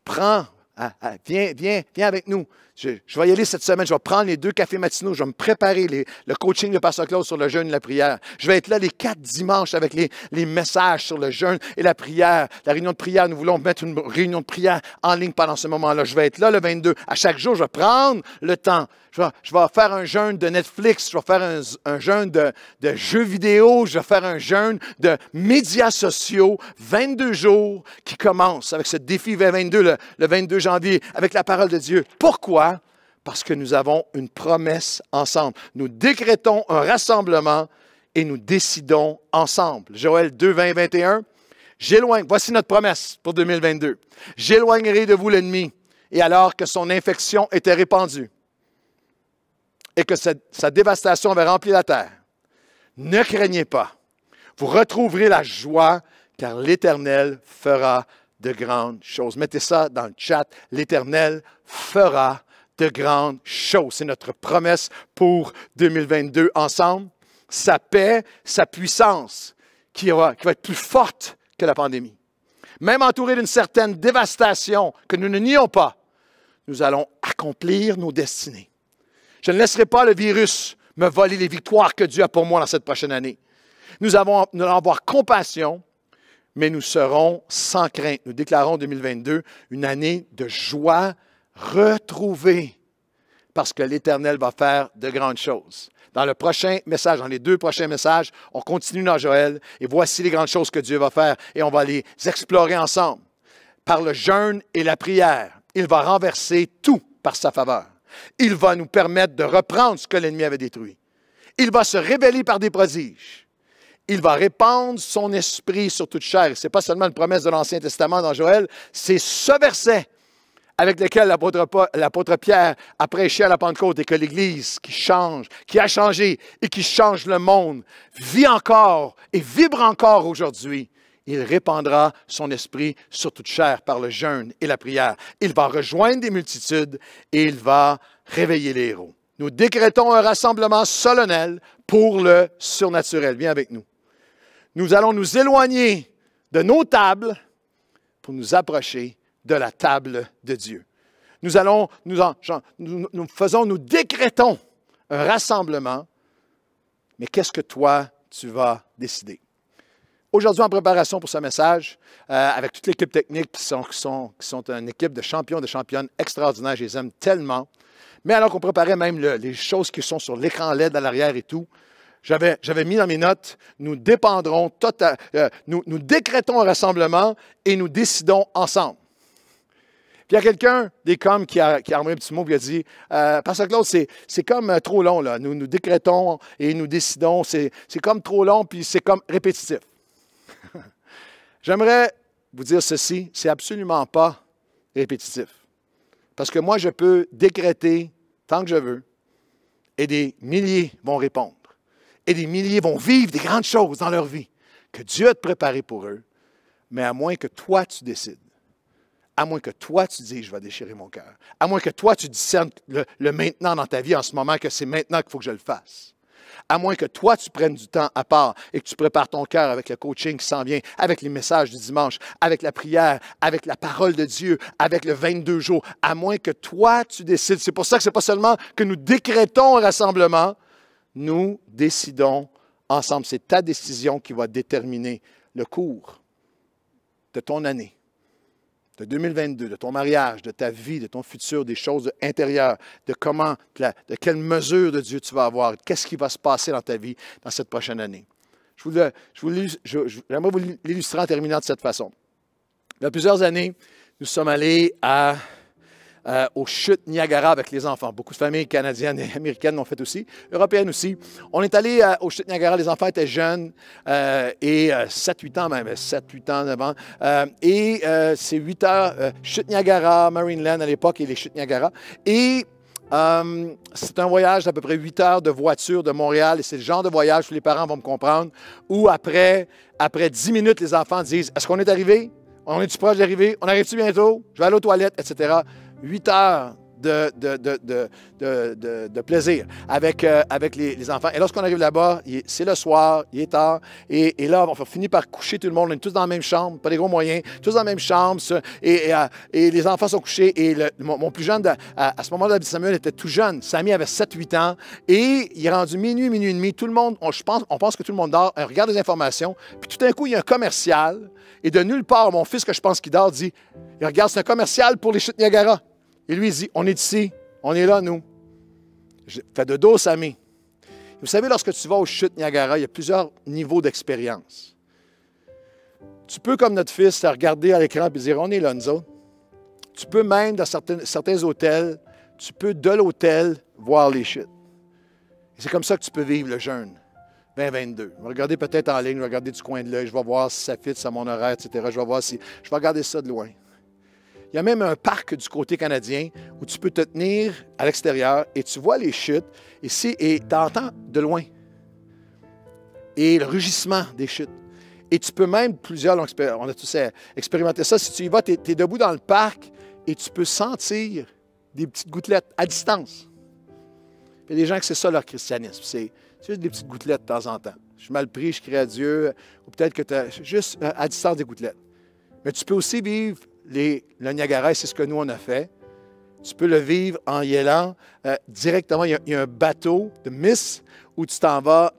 Viens avec nous. Je vais y aller cette semaine. Je vais prendre les 2 cafés matinaux. Je vais me préparer le coaching de Pasteur Claude sur le jeûne et la prière. Je vais être là les 4 dimanches avec les messages sur le jeûne et la prière. La réunion de prière, nous voulons mettre une réunion de prière en ligne pendant ce moment-là. Je vais être là le 22. À chaque jour, je vais prendre le temps. Je vais faire un jeûne de Netflix. Je vais faire un jeûne de jeux vidéo. Je vais faire un jeûne de médias sociaux. 22 jours qui commencent avec ce défi 2022, le 22 janvier, avec la parole de Dieu. Pourquoi? Parce que nous avons une promesse ensemble. Nous décrétons un rassemblement et nous décidons ensemble. Joël 2, 20 et 21. Voici notre promesse pour 2022. J'éloignerai de vous l'ennemi, et alors que son infection était répandue et que sa dévastation avait rempli la terre, ne craignez pas. Vous retrouverez la joie, car l'Éternel fera de grandes choses. Mettez ça dans le chat. L'Éternel fera de grandes choses. C'est notre promesse pour 2022 ensemble. Sa paix, sa puissance qui va être plus forte que la pandémie. Même entouré d'une certaine dévastation que nous ne nions pas, nous allons accomplir nos destinées. Je ne laisserai pas le virus me voler les victoires que Dieu a pour moi dans cette prochaine année. Nous allons avoir compassion, mais nous serons sans crainte. Nous déclarons 2022 une année de joie retrouvée, parce que l'Éternel va faire de grandes choses. Dans le prochain message, dans les 2 prochains messages, on continue dans Joël, et voici les grandes choses que Dieu va faire, et on va les explorer ensemble. Par le jeûne et la prière, il va renverser tout par sa faveur. Il va nous permettre de reprendre ce que l'ennemi avait détruit. Il va se révéler par des prodiges. Il va répandre son esprit sur toute chair. Ce n'est pas seulement une promesse de l'Ancien Testament dans Joël, c'est ce verset avec lequel l'apôtre Pierre a prêché à la Pentecôte, et que l'Église qui a changé et qui change le monde, vit encore et vibre encore aujourd'hui. Il répandra son esprit sur toute chair par le jeûne et la prière. Il va rejoindre des multitudes et il va réveiller les héros. Nous décrétons un rassemblement solennel pour le surnaturel. Viens avec nous. Nous allons nous éloigner de nos tables pour nous approcher de la table de Dieu. Nous décrétons un rassemblement, mais qu'est-ce que toi, tu vas décider? Aujourd'hui, en préparation pour ce message, avec toute l'équipe technique qui sont une équipe de champions, de championnes extraordinaires, je les aime tellement. Mais alors qu'on préparait même les choses qui sont sur l'écran LED à l'arrière et tout, j'avais mis dans mes notes, nous décrétons un rassemblement et nous décidons ensemble. Puis il y a quelqu'un des coms qui a envoyé un petit mot et a dit Pasteur Claude, c'est comme trop long, là. Nous décrétons et nous décidons, c'est comme trop long, puis c'est comme répétitif. J'aimerais vous dire ceci, c'est absolument pas répétitif. Parce que moi, je peux décréter tant que je veux, et des milliers vont répondre. Et des milliers vont vivre des grandes choses dans leur vie que Dieu a préparées pour eux, mais à moins que toi, tu décides. À moins que toi, tu dises, je vais déchirer mon cœur. À moins que toi, tu discernes le maintenant dans ta vie en ce moment, que c'est maintenant qu'il faut que je le fasse. À moins que toi, tu prennes du temps à part et que tu prépares ton cœur avec le coaching qui s'en vient, avec les messages du dimanche, avec la prière, avec la parole de Dieu, avec le 22 jours. À moins que toi, tu décides. C'est pour ça que ce n'est pas seulement que nous décrétons un rassemblement, nous décidons ensemble. C'est ta décision qui va déterminer le cours de ton année, de 2022, de ton mariage, de ta vie, de ton futur, des choses intérieures, de comment, de quelle mesure de Dieu tu vas avoir, qu'est-ce qui va se passer dans ta vie dans cette prochaine année. J'aimerais vous l'illustrer en terminant de cette façon. Il y a plusieurs années, nous sommes allés aux chutes Niagara avec les enfants. Beaucoup de familles canadiennes et américaines l'ont fait aussi, européennes aussi. On est allés aux chutes Niagara, les enfants étaient jeunes, et 7-8 ans même, 7-8 ans avant. C'est 8 heures, chutes Niagara, Marineland à l'époque et les chutes Niagara. Et c'est un voyage d'à peu près 8 heures de voiture de Montréal, et c'est le genre de voyage, tous les parents vont me comprendre, où après 10 minutes, les enfants disent « Est-ce qu'on est arrivé? On est-tu proche d'arriver? On arrive-tu bientôt? Je vais aller aux toilettes, etc. » 8 heures de plaisir avec les enfants. Et lorsqu'on arrive là-bas, c'est le soir, il est tard, et là, on finit par coucher tout le monde. On est tous dans la même chambre, pas des gros moyens, tous dans la même chambre, et les enfants sont couchés. Et mon plus jeune, à ce moment-là, Samuel était tout jeune. Samy avait 7-8 ans, et il est rendu minuit et demi. Tout le monde, on pense que tout le monde dort, on regarde les informations, puis tout d'un coup, il y a un commercial, et de nulle part, mon fils, que je pense qu'il dort, dit, il regarde, c'est un commercial pour les chutes Niagara. Et lui, il dit, on est ici, on est là, nous. Fais de dos, Samy. Vous savez, lorsque tu vas aux chutes Niagara, il y a plusieurs niveaux d'expérience. Tu peux, comme notre fils, te regarder à l'écran et dire, on est là, nous autres. Tu peux même, dans certains hôtels, tu peux, de l'hôtel, voir les chutes. Et c'est comme ça que tu peux vivre le jeûne 2022. Je vais regarder peut-être en ligne, je vais regarder du coin de l'œil, je vais voir si ça fit à mon horaire, etc. Je vais regarder ça de loin. Il y a même un parc du côté canadien où tu peux te tenir à l'extérieur et tu vois les chutes et tu entends de loin. Et le rugissement des chutes. Et tu peux même, on a tous expérimenté ça, si tu y vas, tu es debout dans le parc et tu peux sentir des petites gouttelettes à distance. Il y a des gens que c'est ça leur christianisme, c'est juste des petites gouttelettes de temps en temps. Je suis mal pris, je crie à Dieu, ou peut-être que tu as juste à distance des gouttelettes. Mais tu peux aussi vivre le Niagara, c'est ce que nous, on a fait. Tu peux le vivre en y allant directement. Il y a un bateau de Miss où tu t'en vas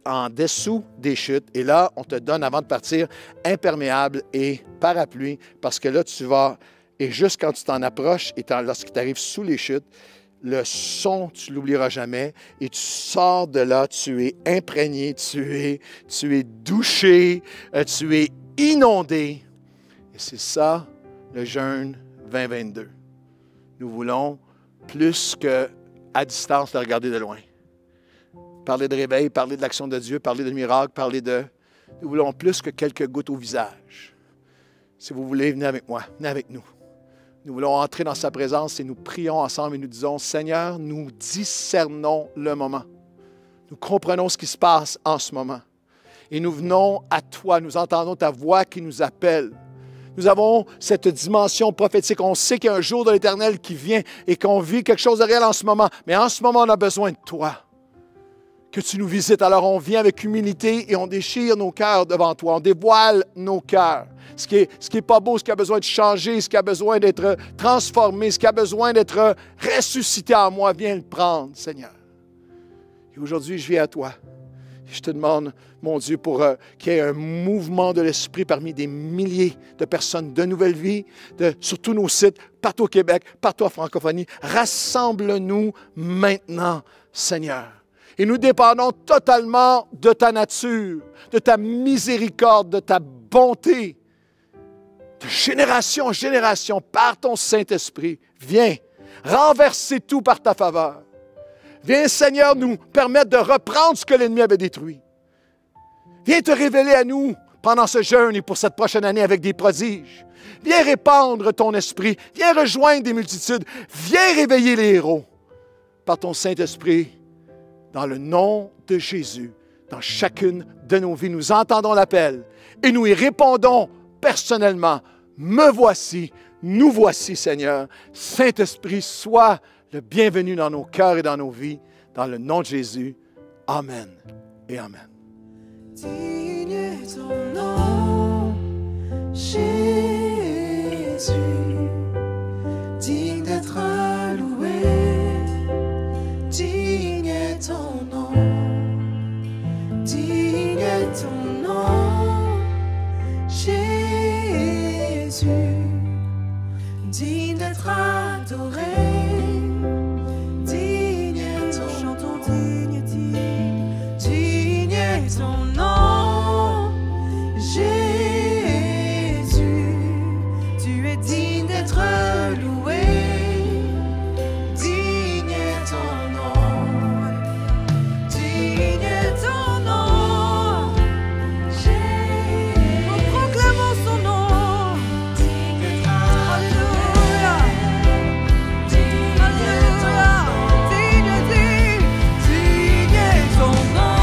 en dessous des chutes. Et là, on te donne, avant de partir, imperméable et parapluie, parce que là, tu vas, et juste quand tu t'en approches, et lorsqu'il t'arrive sous les chutes, le son, tu ne l'oublieras jamais, et tu sors de là, tu es imprégné, tu es douché, tu es inondé. Et c'est ça, le jeûne 2022. Nous voulons plus qu'à distance le regarder de loin. Parler de réveil, parler de l'action de Dieu, parler de miracle, Nous voulons plus que quelques gouttes au visage. Si vous voulez, venez avec moi, venez avec nous. Nous voulons entrer dans sa présence et nous prions ensemble et nous disons, Seigneur, nous discernons le moment. Nous comprenons ce qui se passe en ce moment. Et nous venons à toi, nous entendons ta voix qui nous appelle. Nous avons cette dimension prophétique. On sait qu'il y a un jour de l'Éternel qui vient et qu'on vit quelque chose de réel en ce moment. Mais en ce moment, on a besoin de toi. Que tu nous visites. Alors on vient avec humilité et on déchire nos cœurs devant toi. On dévoile nos cœurs. Ce qui est pas beau, ce qui a besoin de changer, ce qui a besoin d'être transformé, ce qui a besoin d'être ressuscité en moi, viens le prendre, Seigneur. Et aujourd'hui, je viens à toi. Je te demande, mon Dieu, pour qu'il y ait un mouvement de l'Esprit parmi des milliers de personnes de Nouvelle Vie, sur tous nos sites, partout au Québec, partout en francophonie. Rassemble-nous maintenant, Seigneur. Et nous dépendons totalement de ta nature, de ta miséricorde, de ta bonté. De génération en génération, par ton Saint-Esprit, viens renverser tout par ta faveur. Viens, Seigneur, nous permettre de reprendre ce que l'ennemi avait détruit. Viens te révéler à nous pendant ce jeûne et pour cette prochaine année avec des prodiges. Viens répandre ton esprit. Viens rejoindre des multitudes. Viens réveiller les héros par ton Saint-Esprit. Dans le nom de Jésus, dans chacune de nos vies, nous entendons l'appel et nous y répondons personnellement. Me voici, nous voici, Seigneur. Saint-Esprit, sois le bienvenu dans nos cœurs et dans nos vies. Dans le nom de Jésus. Amen et Amen. Digne est ton nom, Jésus, digne d'être loué. Digne est ton nom, digne est ton nom, Jésus, digne d'être adoré. Digne est ton chantons digne, digne est ton nom, Jésus, tu es digne d'être loué. Digne est ton nom, digne est ton nom, Jésus. Nous proclamons son nom. Alléluia. Alléluia. Digne est ton nom,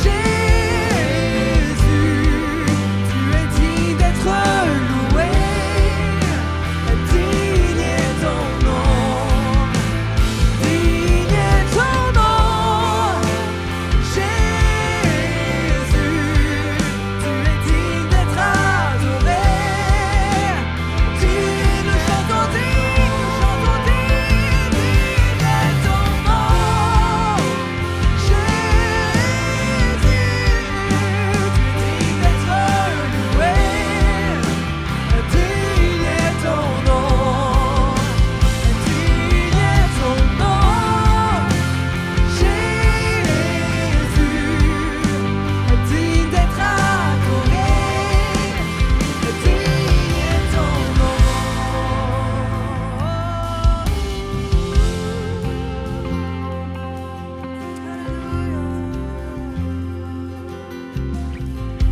Jésus. Tu es digne d'être loué. Digne est ton nom, digne est ton nom, Jésus. Tu es digne d'être adoré. Digne, nous chantons digne, digne est ton nom, Jésus. Tu es digne d'être loué. Digne est ton nom, digne est ton nom, Jésus, digne d'être adoré, digne est ton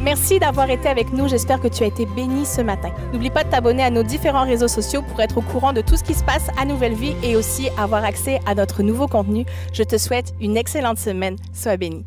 Merci d'avoir été avec nous. J'espère que tu as été béni ce matin. N'oublie pas de t'abonner à nos différents réseaux sociaux pour être au courant de tout ce qui se passe à Nouvelle Vie et aussi avoir accès à notre nouveau contenu. Je te souhaite une excellente semaine. Sois béni.